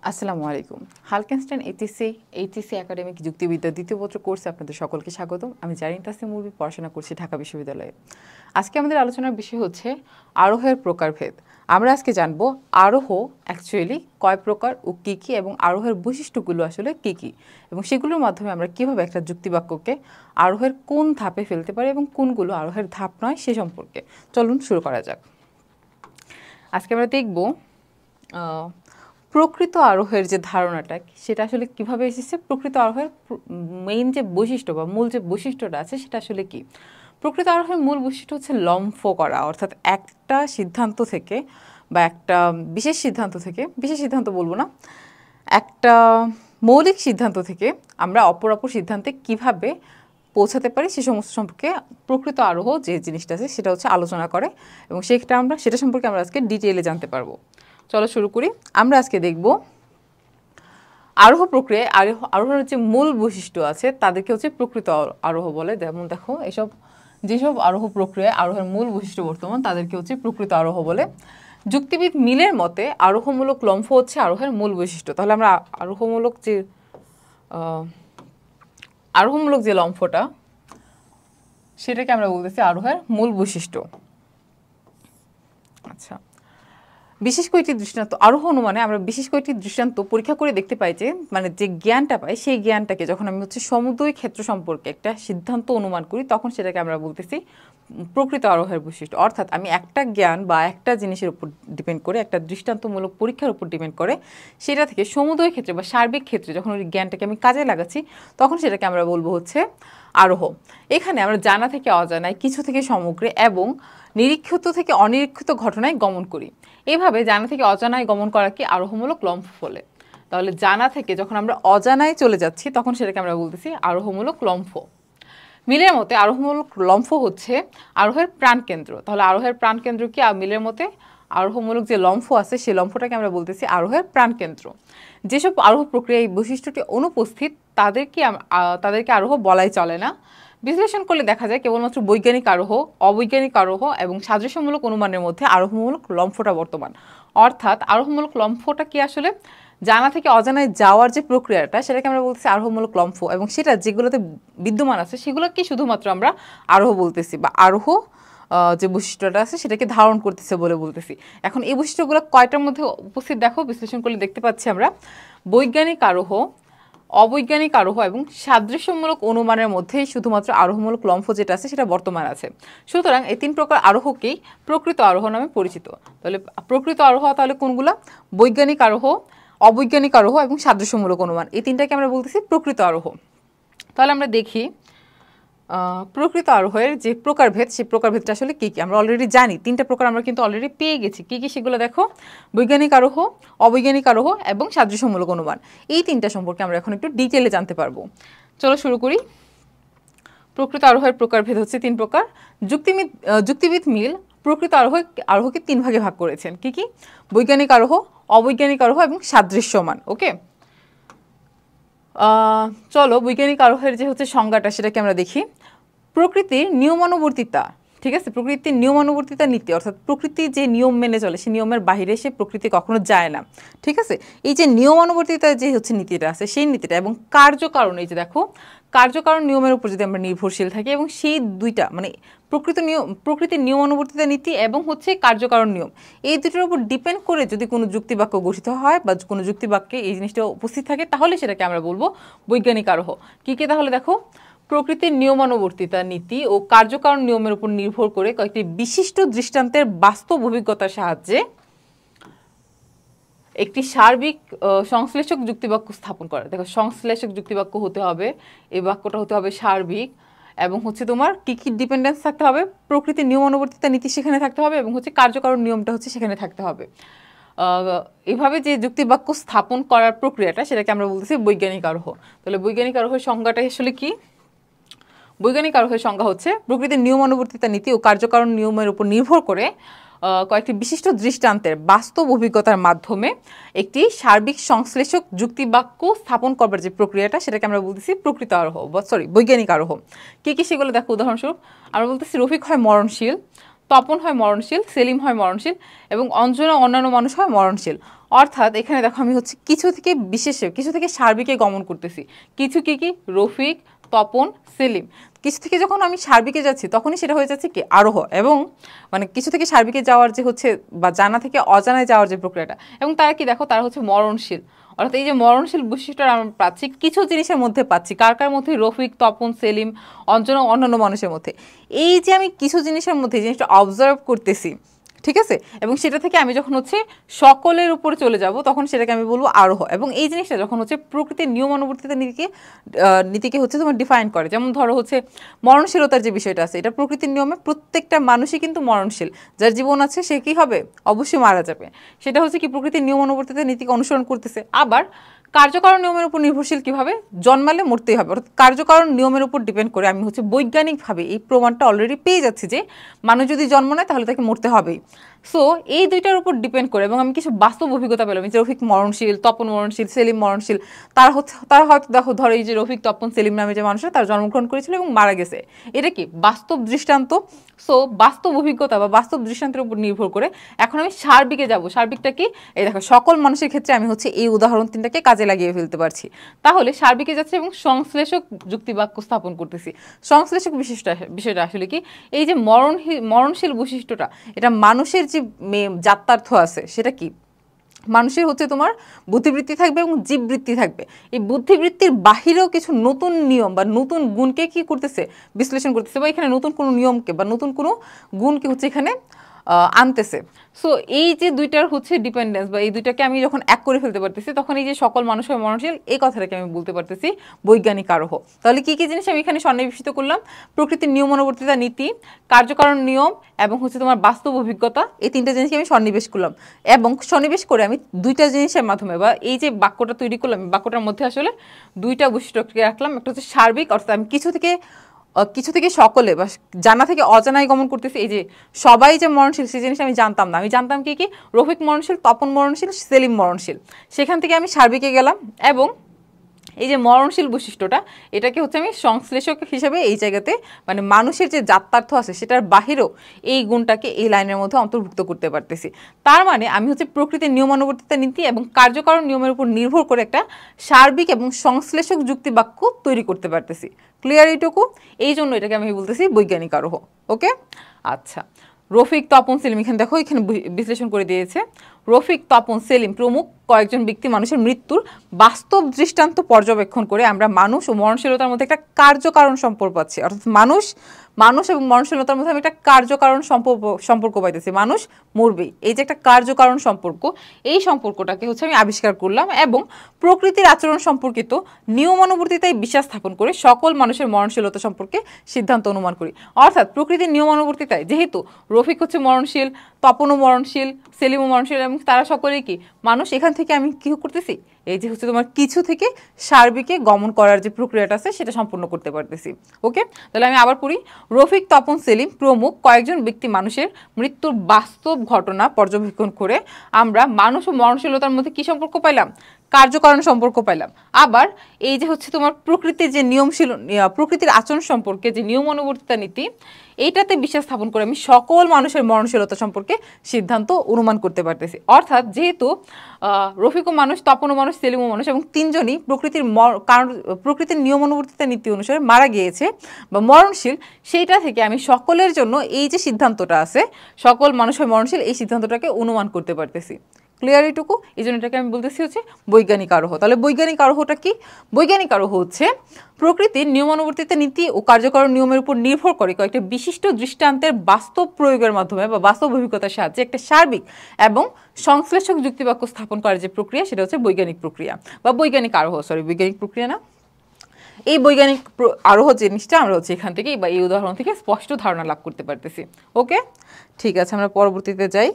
আসসালামু আলাইকুম। হালকেনস্টাইন HSC academic যুক্তিবিদ্যা দ্বিতীয় বছর কোর্সে আপনাদের সকলকে স্বাগতম। আমি জারিন তাসনিম মুরবি, পড়াশোনা করছি ঢাকা বিশ্ববিদ্যালয়ে। আজকে আমাদের আলোচনার বিষয় হচ্ছে আরোহের প্রকারভেদ। আমরা আজকে জানব আরোহ অ্যাকচুয়ালি কয় প্রকার ও কী কী, এবং আরোহের বৈশিষ্ট্যগুলো আসলে কী কী, এবং সেগুলোর মাধ্যমে আমরা কীভাবে একটা যুক্তিবাক্যকে আরোহের কোন ধাপে ফেলতে পারি এবং কোনগুলো আরোহের ধাপ নয় সে সম্পর্কে। চলুন শুরু করা যাক। আজকে আমরা দেখব প্রকৃত আরোহের যে ধারণাটা সেটা আসলে কিভাবে এসেছে, প্রকৃত আরোহের মেইন যে বৈশিষ্ট্য বা মূল যে বৈশিষ্ট্যটা আছে সেটা আসলে কি। প্রকৃত আরোহের মূল বৈশিষ্ট্য হচ্ছে লম্ফ করা, অর্থাৎ একটা সিদ্ধান্ত থেকে বা একটা বিশেষ সিদ্ধান্ত বলবো না, একটা মৌলিক সিদ্ধান্ত থেকে আমরা অপর সিদ্ধান্তে কিভাবে পৌঁছাতে পারি সে সমস্ত সম্পর্কে প্রকৃত আরোহ যে জিনিসটা আছে সেটা হচ্ছে আলোচনা করে, এবং সেটা সম্পর্কে আমরা আজকে ডিটেইলে জানতে পারবো। চলো শুরু করি। আমরা আজকে দেখব আরোহ প্রক্রিয়ায় আরোহণের যে মূল বৈশিষ্ট্য আছে তাদেরকে হচ্ছে প্রকৃত আরোহ বলে। যেমন দেখো, যেসব আরোহ প্রক্রিয়ায় আরোহের মূল বৈশিষ্ট্য বর্তমান তাদেরকে হচ্ছে প্রকৃত আরোহ বলে। যুক্তিবিদ মিলের মতে আরোহমূলক লম্ফ হচ্ছে আরোহের মূল বৈশিষ্ট্য। তাহলে আমরা আরোহমূলক যে লম্ফটা সেটাকে আমরা বলতেছি আরোহের মূল বৈশিষ্ট্য। আচ্ছা, বিশেষ কয়েকটি দৃষ্টান্ত আরোহ অনুমানে আমরা বিশেষ কয়েকটি দৃষ্টান্ত পরীক্ষা করে দেখতে পাই যে যে জ্ঞানটা পাই সেই জ্ঞানটাকে যখন আমি সমুদয় ক্ষেত্র সম্পর্কে একটা সিদ্ধান্ত অনুমান করি তখন সেটাকে আমরা বলতেছি প্রকৃত আরোহের বৈশিষ্ট্য। অর্থাৎ আমি একটা জ্ঞান বা একটা জিনিসের উপর ডিপেন্ড করে, একটা দৃষ্টান্তমূলক পরীক্ষার উপর ডিপেন্ড করে সেটা থেকে সমুদয় ক্ষেত্রে বা সার্বিক ক্ষেত্রে যখন ওই জ্ঞানটাকে আমি কাজে লাগাচ্ছি তখন সেটাকে আমরা বলবো হচ্ছে আরোহ। এখানে আমরা জানা থেকে অজানায়, কিছু থেকে সমগ্রে এবং নিরীক্ষিত থেকে অনিরীক্ষিত ঘটনায় গমন করি। এইভাবে জানা থেকে অজানায় গমন করাকে আরোহমূলক লম্ফ বলে। তাহলে জানা থেকে যখন আমরা অজানায় চলে যাচ্ছি তখন সেটাকে আমরা বলতেছি আরোহমূলক লম্ফ। মিলের মতে আরোহমূলক লম্ফ হচ্ছে আরোহের প্রাণকেন্দ্র। তাহলে আরোহের প্রাণকেন্দ্র কি? মিলের মতে আরোহমূলক যে লম্ফ আছে সেই লম্ফটাকে আমরা বলতেছি আরোহের প্রাণকেন্দ্র। যেসব আরোহ প্রক্রিয়ায় এই বৈশিষ্ট্যটি অনুপস্থিত তাদেরকে আরোহ বলাই চলে না। বিশ্লেষণ করলে দেখা যায় কেবলমাত্র বৈজ্ঞানিক আরোহ, অবৈজ্ঞানিক আরোহ এবং সাদৃশ্যমূলক অনুমানের মধ্যে আরোহমূলক লম্ফটা বর্তমান। অর্থাৎ আরোহমূলক লম্ফটা কি? আসলে জানা থেকে অজানায় যাওয়ার যে প্রক্রিয়াটা সেটাকে আমরা বলতেছি আরোহমূলক লম্ফ, এবং সেটা যেগুলোতে বিদ্যমান আছে সেগুলোকে শুধুমাত্র আমরা আরোহ বলতেছি, বা আরোহ যে বৈশিষ্ট্যটা আছে সেটাকে ধারণ করতেছে বলে বলতেছি। এখন এই বৈশিষ্ট্যগুলো কয়টার মধ্যে উপস্থিত দেখো, বিশ্লেষণ করলে দেখতে পাচ্ছি আমরা বৈজ্ঞানিক আরোহ, অবৈজ্ঞানিক আরোহ এবং সাদৃশ্যমূলক অনুমানের মধ্যেই শুধুমাত্র আরোহমূলক লম্ফ যেটা আছে সেটা বর্তমান আছে। সুতরাং এই তিন প্রকার আরোহকেই প্রকৃত আরোহ নামে পরিচিত। তাহলে প্রকৃত আরোহ তাহলে কোনগুলা? বৈজ্ঞানিক আরোহ, অবৈজ্ঞানিক আরোহ এবং সাদৃশ্যমূলক অনুমান, এই তিনটাকে আমরা বলতেছি প্রকৃত আরোহ। তাহলে আমরা দেখি প্রকৃত আরোহের যে প্রকারভেদ, সেই প্রকারভেদটা আসলে কী কী। আমরা অলরেডি জানি তিনটা প্রকার, আমরা কিন্তু অলরেডি পেয়ে গেছি। কী কী সেগুলো দেখো, বৈজ্ঞানিক আরোহ, অবৈজ্ঞানিক আরোহ এবং সাদৃশ্যমূলক অনুমান। এই তিনটা সম্পর্কে আমরা এখন একটু ডিটেলে জানতে পারবো। চলো শুরু করি। প্রকৃত আরোহের প্রকারভেদ হচ্ছে তিন প্রকার। যুক্তিবিদ মিল প্রকৃত আরোহকে তিন ভাগে ভাগ করেছেন। কি কি? বৈজ্ঞানিক আরোহ, অবৈজ্ঞানিক আরোহ এবং সাদৃশ্যমান। ওকে, চলো বৈজ্ঞানিক আরোহের যে হচ্ছে সংজ্ঞাটা সেটাকে আমরা দেখি। প্রকৃতির নিয়মানুবর্তিতা, ঠিক আছে, প্রকৃতির নিয়মানুবর্তিতা নীতি, অর্থাৎ প্রকৃতি যে নিয়ম মেনে চলে সেই নিয়মের বাইরে সে প্রকৃতি কখনো যায় না। ঠিক আছে, এই যে নিয়মানুবর্তিতা যে হচ্ছে নীতিটা আছে সেই নীতিটা এবং কার্যকারণ, এই যে দেখো কার্যকারণ নিয়মের উপর যদি আমরা নির্ভরশীল থাকি, এবং সেই দুইটা মানে প্রকৃতির নিয়মানুবর্তিতা নীতি এবং হচ্ছে কার্যকারণ নিয়ম, এই দুটোর উপর ডিপেন্ড করে যদি কোনো যুক্তিবাক্য গঠিত হয় বা কোনো যুক্তিবাক্যে এই জিনিসটা উপস্থিত থাকে তাহলে সেটাকে আমরা বলবো বৈজ্ঞানিক আরোহ। কী কী? তাহলে দেখো, প্রকৃতির নিয়মানুবর্তিতা নীতি ও কার্যকারণ নিয়মের উপর নির্ভর করে কয়েকটি বিশিষ্ট দৃষ্টান্তের বাস্তব অভিজ্ঞতার সাহায্যে একটি সার্বিক সংশ্লেষক যুক্তিবাক্য স্থাপন করা। দেখো, সংশ্লেষক যুক্তিবাক্য হতে হবে, এই বাক্যটা হতে হবে সার্বিক, এবং হচ্ছে তোমার কী কী ডিপেন্ডেন্স থাকতে হবে? প্রকৃতির নিয়মানুবর্তিতা নীতি সেখানে থাকতে হবে, এবং হচ্ছে কার্যকারণ নিয়মটা হচ্ছে সেখানে থাকতে হবে। এভাবে যে যুক্তিবাক্য স্থাপন করার প্রক্রিয়াটা সেটাকে আমরা বলতেছি বৈজ্ঞানিক আরোহ। তাহলে বৈজ্ঞানিক আরোহের সংজ্ঞাটা আসলে কি? বৈজ্ঞানিক আরোহের সংজ্ঞা হচ্ছে প্রকৃতির নিয়মানুবর্তিতা নীতি ও কার্যকারণ নিয়মের উপর নির্ভর করে কয়েকটি বিশিষ্ট দৃষ্টান্তের বাস্তব অভিজ্ঞতার মাধ্যমে একটি সার্বিক সংশ্লেষক যুক্তিবাক্য স্থাপন করবার যে প্রক্রিয়াটা সেটাকে আমরা বলতেছি প্রকৃত আরোহ, বৈজ্ঞানিক আরোহ। কী কী সেগুলো দেখো, উদাহরণস্বরূপ আমরা বলতেছি রফিক হয় মরণশীল, তপন হয় মরণশীল, সেলিম হয় মরণশীল এবং অঞ্জনা অন্যান্য মানুষ হয় মরণশীল। অর্থাৎ এখানে দেখো আমি হচ্ছে কিছু থেকে বিশেষে, কিছু থেকে সার্বিকে গমন করতেছি। কিছু কি কি? রফিক, তপন, সেলিম। কিছু থেকে যখন আমি সার্বিকে যাচ্ছি তখনই সেটা হয়ে যাচ্ছে কি আরোহ, এবং মানে কিছু থেকে সার্বিকে যাওয়ার যে হচ্ছে বা জানা থেকে অজানায় যাওয়ার যে প্রক্রিয়াটা, এবং তারা কি দেখো তারা হচ্ছে মরণশীল। অর্থাৎ এই যে মরণশীল বৈশিষ্ট্যটা আমরা পাচ্ছি কিছু জিনিসের মধ্যে পাচ্ছি, কার কার মধ্যে? রফিক, তপন, সেলিম, অঞ্জনা, অন্যান্য মানুষের মধ্যে। এই যে আমি কিছু জিনিসের মধ্যে জিনিসটা অবজার্ভ করতেছি, ঠিক আছে, এবং সেটা থেকে আমি যখন হচ্ছে সকলের উপরে চলে যাব তখন সেটাকে আমি বলবো আরোহ। এবং এই জিনিসটা যখন হচ্ছে প্রকৃতির নিয়মানুবর্তিতা নীতিকে হচ্ছে তোমার ডিফাইন করে। যেমন ধরো হচ্ছে মরণশীলতার যে বিষয়টা আছে, এটা প্রকৃতির নিয়মে প্রত্যেকটা মানুষই কিন্তু মরণশীল। যার জীবন আছে সে কি হবে? অবশ্যই মারা যাবে। সেটা হচ্ছে কি প্রকৃতির নিয়মানুবর্তিতা নীতিকে অনুসরণ করতেছে। আবার কার্যকারণ নিয়মের উপর নির্ভরশীল কিভাবে? জন্মালে মরতেই হবে। অর্থাৎ কার্যকারণ নিয়মের উপর ডিপেন্ড করে আমি হচ্ছে বৈজ্ঞানিকভাবে এই প্রমাণটা অলরেডি পেয়ে যাচ্ছি যে মানুষ যদি জন্ম নেয় তাহলে তাকে মরতে হবেই। সো এই দুইটার উপর ডিপেন্ড করে, এবং আমি কিছু বাস্তব অভিজ্ঞতা পেলাম যে রফিক মরণশীল, তপন মরণশীল, সেলিম মরণশীল। তারা হয়তো দেখো ধরো এই যে রফিক, তপন, সেলিম নামে যে মানুষরা তারা জন্মগ্রহণ করেছিল এবং মারা গেছে। এটা কি বাস্তব দৃষ্টান্ত। সো বাস্তব অভিজ্ঞতা বা বাস্তব দৃষ্টান্তের উপর নির্ভর করে এখন আমি সার্বিকে যাব। সার্বিকটা কি? এই দেখো সকল মানুষের ক্ষেত্রে আমি হচ্ছে এই উদাহরণ তিনটাকে কাজে লাগিয়ে ফেলতে পারছি। তাহলে সার্বিকে যাচ্ছে এবং সংশ্লেষক যুক্তিবাক্য স্থাপন করতেছি। সংশ্লেষক বিষয়টা আসলে কি? এই যে মরণশীল বৈশিষ্ট্যটা, এটা মানুষের যে জাত্যার্থ আছে সেটা কি? মানুষের হচ্ছে তোমার বুদ্ধিবৃত্তি থাকবে এবং জীববৃত্তি থাকবে। এই বুদ্ধিবৃত্তির বাহিরেও কিছু নতুন নিয়ম বা নতুন গুণকে কি করতেছে? বিশ্লেষণ করতেছে, বা এখানে নতুন কোনো নিয়মকে বা নতুন কোনো গুণকে হচ্ছে এখানে আনতেছে। সো এই যে দুইটার হচ্ছে ডিপেন্ডেন্স বা এই দুইটাকে আমি যখন এক করে ফেলতে পারতেছি তখন এই যে সকল মানুষ হয় মরণশীল, এই কথাটাকে আমি বলতে পারতেছি বৈজ্ঞানিক আরোহ। তাহলে কি কি জিনিস আমি এখানে সন্নিবেশিত করলাম? প্রকৃতির নিয়মানুবর্তিতা নীতি, কার্যকারণ নিয়ম এবং হচ্ছে তোমার বাস্তব অভিজ্ঞতা, এই তিনটা জিনিসকে আমি সন্নিবেশ করলাম। এবং সন্নিবেশ করে আমি দুইটা জিনিসের মাধ্যমে বা এই যে বাক্যটা তৈরি করলাম, বাক্যটার মধ্যে আসলে দুইটা বৈশিষ্ট্যকে রাখলাম। একটা হচ্ছে সার্বিক, অর্থাৎ আমি কিছু থেকে সকলে বা জানা থেকে অজানায় গমন করতেছি। এই যে সবাই যে মরণশীল সেই জিনিস আমি জানতাম না। আমি জানতাম কি কি? রফিক মরণশীল, তপন মরণশীল, সেলিম মরণশীল। সেখান থেকে আমি সার্বিকে গেলাম, এবং এই যে মরণশীল বৈশিষ্ট্যটা এটাকে হচ্ছে আমি সংশ্লেষক হিসেবে এই জায়গাতে মানে মানুষের যে জাত্যার্থ আছে সেটার বাহিরেও এই গুণটাকে এই লাইনের মধ্যে অন্তর্ভুক্ত করতে পারতেছি। তার মানে আমি হচ্ছে প্রকৃতির নিয়মানুবর্তিতা নীতি এবং কার্যকারণ নিয়মের উপর নির্ভর করে একটা সার্বিক এবং সংশ্লেষক যুক্তি বাক্য তৈরি করতে পারতেছি। ক্লিয়ার এইটুকু? এই জন্য এটাকে আমি বলতেছি বৈজ্ঞানিক আরোহ। ওকে, আচ্ছা। রফিক, তপন, সেলিম, এখানে দেখো এখানে বিশ্লেষণ করে দিয়েছে। রফিক, তপন, সেলিম প্রমুখ কয়েকজন ব্যক্তি মানুষের মৃত্যুর বাস্তব দৃষ্টান্ত পর্যবেক্ষণ করে আমরা মানুষ ও মরণশীলতার মধ্যে একটা কার্যকারণ সম্পর্ক পাচ্ছি। অর্থাৎ মানুষ এবং মরণশীলতার মধ্যে আমি একটা কার্যকারণ সম্পর্ক পাইতেছি। মানুষ মরবেই, এই যে একটা কার্যকারণ সম্পর্ক, এই সম্পর্কটাকে হচ্ছে আমি আবিষ্কার করলাম এবং প্রকৃতির আচরণ সম্পর্কিত নিয়মানুবর্তিতায় বিশ্বাস স্থাপন করে সকল মানুষের মরণশীলতা সম্পর্কে সিদ্ধান্ত অনুমান করি। অর্থাৎ প্রকৃতির নিয়মানুবর্তিতায় যেহেতু রফিক হচ্ছে মরণশীল, তপনও মরণশীল, সেলিমও মরণশীল এবং তারা সকলেই কি মানুষ, এখান থেকে আমি কি করতেছি? এই যে হচ্ছে তোমার কিছু থেকে সার্বিকে গমন করার যে প্রক্রিয়াটা আছে সেটা সম্পূর্ণ করতে পারতেছি। ওকে, তাহলে আমি আবার পড়ি। রফিক, তপন, সেলিম প্রমুখ কয়েকজন ব্যক্তি মানুষের মৃত্যুর বাস্তব ঘটনা পর্যবেক্ষণ করে আমরা মানুষ ও মরণশীলতার মধ্যে কি সম্পর্ক পাইলাম? কার্যকারণ সম্পর্ক পাইলাম। আবার এই যে হচ্ছে তোমার প্রকৃতির যে প্রকৃতির আচরণ সম্পর্কে যে নিয়মানুবর্তিতা নীতি, এইটাতে বিশ্বাস স্থাপন করে আমি সকল মানুষের মরণশীলতা সম্পর্কে সিদ্ধান্ত অনুমান করতে পারতেছি। অর্থাৎ যেহেতু রফিকও মানুষ, তপনও মানুষ, সেলিমও মানুষ এবং তিনজনই প্রকৃতির নিয়মানুবর্তিতা নীতি অনুসারে মারা গিয়েছে বা মরণশীল, সেইটা থেকে আমি সকলের জন্য এই যে সিদ্ধান্তটা আছে সকল মানুষের মরণশীল, এই সিদ্ধান্তটাকে অনুমান করতে পারতেছি। ক্লিয়ার এইটুকু? এই জন্য এটাকে আমি বলতেছি হচ্ছে বৈজ্ঞানিক আরোহ। তাহলে বৈজ্ঞানিক আরোহটা কি? বৈজ্ঞানিক আরোহ হচ্ছে প্রকৃতির নিয়মানুবর্তিতা নীতি ও কার্যকরণ নিয়মের উপর নির্ভর করে কয়েকটা বিশিষ্ট দৃষ্টান্তের বাস্তব প্রয়োগের মাধ্যমে বা বাস্তব অভিজ্ঞতার সাহায্যে একটা সার্বিক এবং সংশ্লেষক যুক্তিবাক্য স্থাপন করার যে প্রক্রিয়া সেটা হচ্ছে বৈজ্ঞানিক প্রক্রিয়া বা বৈজ্ঞানিক আরোহ। বৈজ্ঞানিক প্রক্রিয়া না, এই বৈজ্ঞানিক আরোহ জিনিসটা আমরা হচ্ছে এখান থেকে বা এই উদাহরণ থেকে স্পষ্ট ধারণা লাভ করতে পারতেছি। ওকে, ঠিক আছে, আমরা পরবর্তীতে যাই।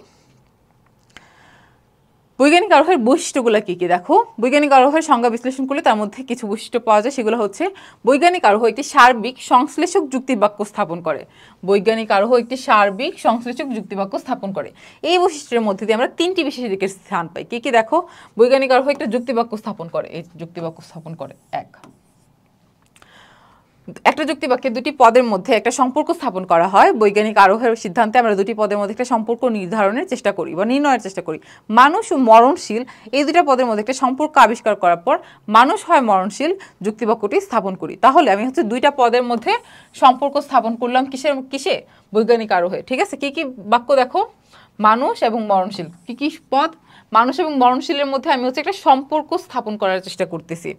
বৈজ্ঞানিক আরোহের বৈশিষ্ট্যগুলো কি কি? দেখো, বৈজ্ঞানিক আরোহের সংজ্ঞা বিশ্লেষণ করলে তার মধ্যে কিছু বৈশিষ্ট্য পাওয়া যায়। সেগুলো হচ্ছে বৈজ্ঞানিক আরোহ একটি সার্বিক সংশ্লেষক যুক্তিবাক্য স্থাপন করে। বৈজ্ঞানিক আরোহ একটি সার্বিক সংশ্লেষক যুক্তিবাক্য স্থাপন করে। এই বৈশিষ্ট্যের মধ্যে দিয়ে আমরা তিনটি বিশেষ দিকের স্থান পাই। কি কি? দেখো, বৈজ্ঞানিক আরোহ একটা যুক্তিবাক্য স্থাপন করে। এই যুক্তিবাক্য স্থাপন করে এক, একটা যুক্তি বাক্যে দুটি পদের মধ্যে একটা সম্পর্ক স্থাপন করা হয়। বৈজ্ঞানিক আরোহের সিদ্ধান্তে আমরা দুটি পদের মধ্যে একটা সম্পর্ক নির্ধারণের চেষ্টা করি বা নির্ণয়ের চেষ্টা করি। মানুষ ও মরণশীল এই দুটা পদের মধ্যে একটা সম্পর্ক আবিষ্কার করার পর মানুষ হয় মরণশীল যুক্তিবাক্যটি স্থাপন করি। তাহলে আমি হচ্ছে দুইটা পদের মধ্যে সম্পর্ক স্থাপন করলাম কিসে বৈজ্ঞানিক আরোহে। ঠিক আছে, কি কি বাক্য দেখো, মানুষ এবং মরণশীল, কি কি পদ, মানুষ এবং মরণশীলের মধ্যে আমি হচ্ছে একটা সম্পর্ক স্থাপন করার চেষ্টা করতেছি।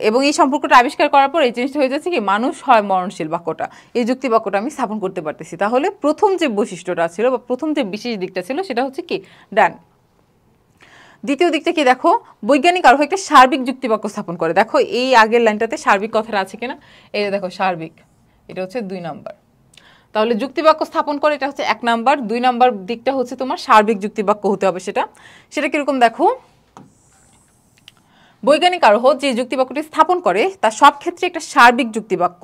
এবং এই সম্পর্কটা আবিষ্কার করার পর এই জিনিসটা হয়ে যাচ্ছে কি মানুষ হয় মরণশীল বাক্যটা, এই যুক্তি বাক্যটা আমি স্থাপন করতে পারতেছি। তাহলে প্রথম যে বৈশিষ্ট্যটা ছিল বা প্রথম যে বিশেষ দিকটা ছিল সেটা হচ্ছে কি ডান। দ্বিতীয় দিকটা কি দেখো, বৈজ্ঞানিক আরোহ একটা সার্বিক যুক্তিবাক্য স্থাপন করে। দেখো এই আগের লাইনটাতে সার্বিক কথাটা আছে কিনা, এই দেখো সার্বিক, এটা হচ্ছে 2 নাম্বার। তাহলে যুক্তিবাক্য স্থাপন করে এটা হচ্ছে 1 নাম্বার। 2 নাম্বার দিকটা হচ্ছে তোমার সার্বিক যুক্তিবাক্য হতে হবে। সেটা কিরকম দেখো, বৈজ্ঞানিক আরোহ যে যুক্তিবাক্যটি স্থাপন করে তার সব ক্ষেত্রে একটা সার্বিক যুক্তিবাক্য,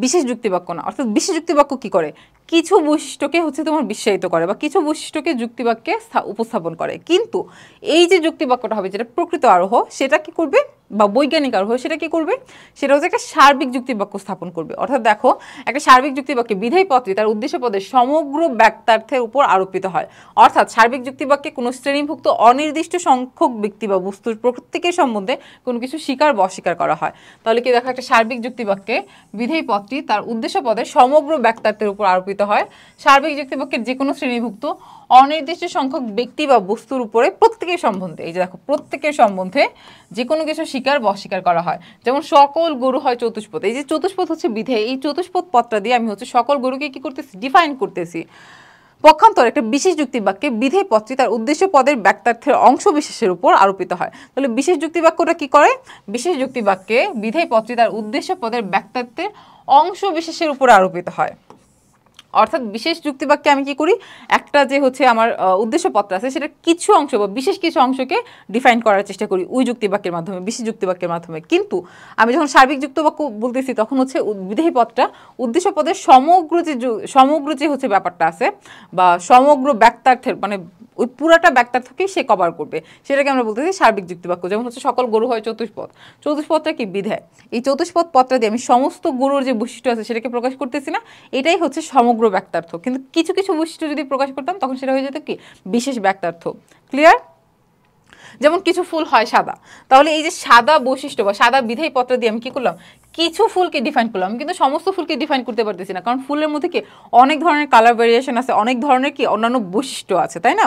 বিশেষ যুক্তিবাক্য না। অর্থাৎ বিশেষ যুক্তিবাক্য কি করে, কিছু বৈশিষ্ট্যকে হচ্ছে তোমার বিশ্বায়িত করে বা কিছু বৈশিষ্ট্যকে যুক্তিবাক্যে উপস্থাপন করে। কিন্তু এই যে যুক্তিবাক্যটা হবে যেটা প্রকৃত আরোহ, সেটা কি করবে, বা বৈজ্ঞানিক আরোহ সেটা কি করবে, সেটা হচ্ছে একটা সার্বিক যুক্তিবাক্য স্থাপন করবে। অর্থাৎ দেখো একটা সার্বিক যুক্তিবাক্যে বিধেয় পদটি তার উদ্দেশ্য পদের সমগ্র বাক্যার্থের উপর আরোপিত হয়। অর্থাৎ সার্বিক যুক্তিবাক্যে কোনো শ্রেণীভুক্ত অনির্দিষ্ট সংখ্যক ব্যক্তি বা বস্তুর প্রত্যেকের সম্বন্ধে কোনো কিছু স্বীকার বা অস্বীকার করা হয়। তাহলে কি দেখো একটা সার্বিক যুক্তিবাক্যে বিধেয় পদটি তার উদ্দেশ্য পদের সমগ্র বাক্যার্থের উপর আরোপিত হয়। সার্বিক যুক্তিবাক্যের যে কোনো শ্রেণীভুক্ত অনির্দিষ্ট সংখ্যক ব্যক্তি বা বস্তুর উপরে প্রত্যেকের সম্বন্ধে, এই যে দেখো প্রত্যেকের সম্বন্ধে যে কোনো কিছু স্বীকার বা অস্বীকার করা হয়। যেমন সকল গরু হয় চতুষ্পদ, এই যে চতুষ্পদ হচ্ছে বিধেয়, এই চতুষ্পদ পদটা দিয়ে আমি হচ্ছে সকল গরুকে কি করতেছি, ডিফাইন করতেছি। পক্ষান্তর একটা বিশেষ যুক্তিবাক্যে বিধেয় পদটি তার উদ্দেশ্য পদের বাক্যার্থের অংশ বিশেষের উপর আরোপিত হয়। তাহলে বিশেষ যুক্তিবাক্যটা কি করে, বিশেষ যুক্তিবাক্যে বিধেয় পদটি তার উদ্দেশ্য পদের বাক্যার্থের অংশ বিশেষের উপর আরোপিত হয়। অর্থাৎ বিশেষ যুক্তিবাক্যে আমি কি করি, একটা যে হচ্ছে আমার উদ্দেশ্য পদটা আছে সেটা কিছু অংশ বা বিশেষ কিছু অংশকে ডিফাইন করার চেষ্টা করি ওই যুক্তিবাক্যের মাধ্যমে, বিশেষ যুক্তিবাক্যের মাধ্যমে। কিন্তু আমি যখন সার্বিক যুক্তিবাক্য বলতেছি তখন হচ্ছে বিধেয় পদটা উদ্দেশ্য পদের সমগ্র যে হচ্ছে ব্যাপারটা আছে বা সমগ্র বাক্যার্থের মানে ওই পুরাটা বাক্যার্থকেই সে কভার করবে, সেটাকে আমরা বলতেছি সার্বিক যুক্তিবাক্য। যেমন হচ্ছে সকল গরু হয় চতুষ্পদ, চতুষ্পদটা কি বিধেয়, এই চতুষ্পদ পদটা দিয়ে আমি সমস্ত গরুর যে বৈশিষ্ট্য আছে সেটাকে প্রকাশ করতেছি না, এটাই হচ্ছে সমগ্র বাক্যার্থ। কিন্তু কিছু কিছু বৈশিষ্ট্য যদি প্রকাশ করতাম তখন সেটা হয়ে যেত কি বিশেষ বাক্যার্থ। ক্লিয়ার? যেমন কিছু ফুল হয় সাদা, তাহলে এই যে সাদা বৈশিষ্ট্য বা সাদা বিধেয় পদটা দিয়ে আমি কি করলাম, কিছু ফুলকে ডিফাইন করলাম, কিন্তু সমস্ত ফুলকে ডিফাইন করতে পারতেছি না, কারণ ফুলের মধ্যে কি অনেক ধরনের কালার ভেরিয়েশন আছে, অনেক ধরনের কি অন্যান্য বৈশিষ্ট্য আছে, তাই না?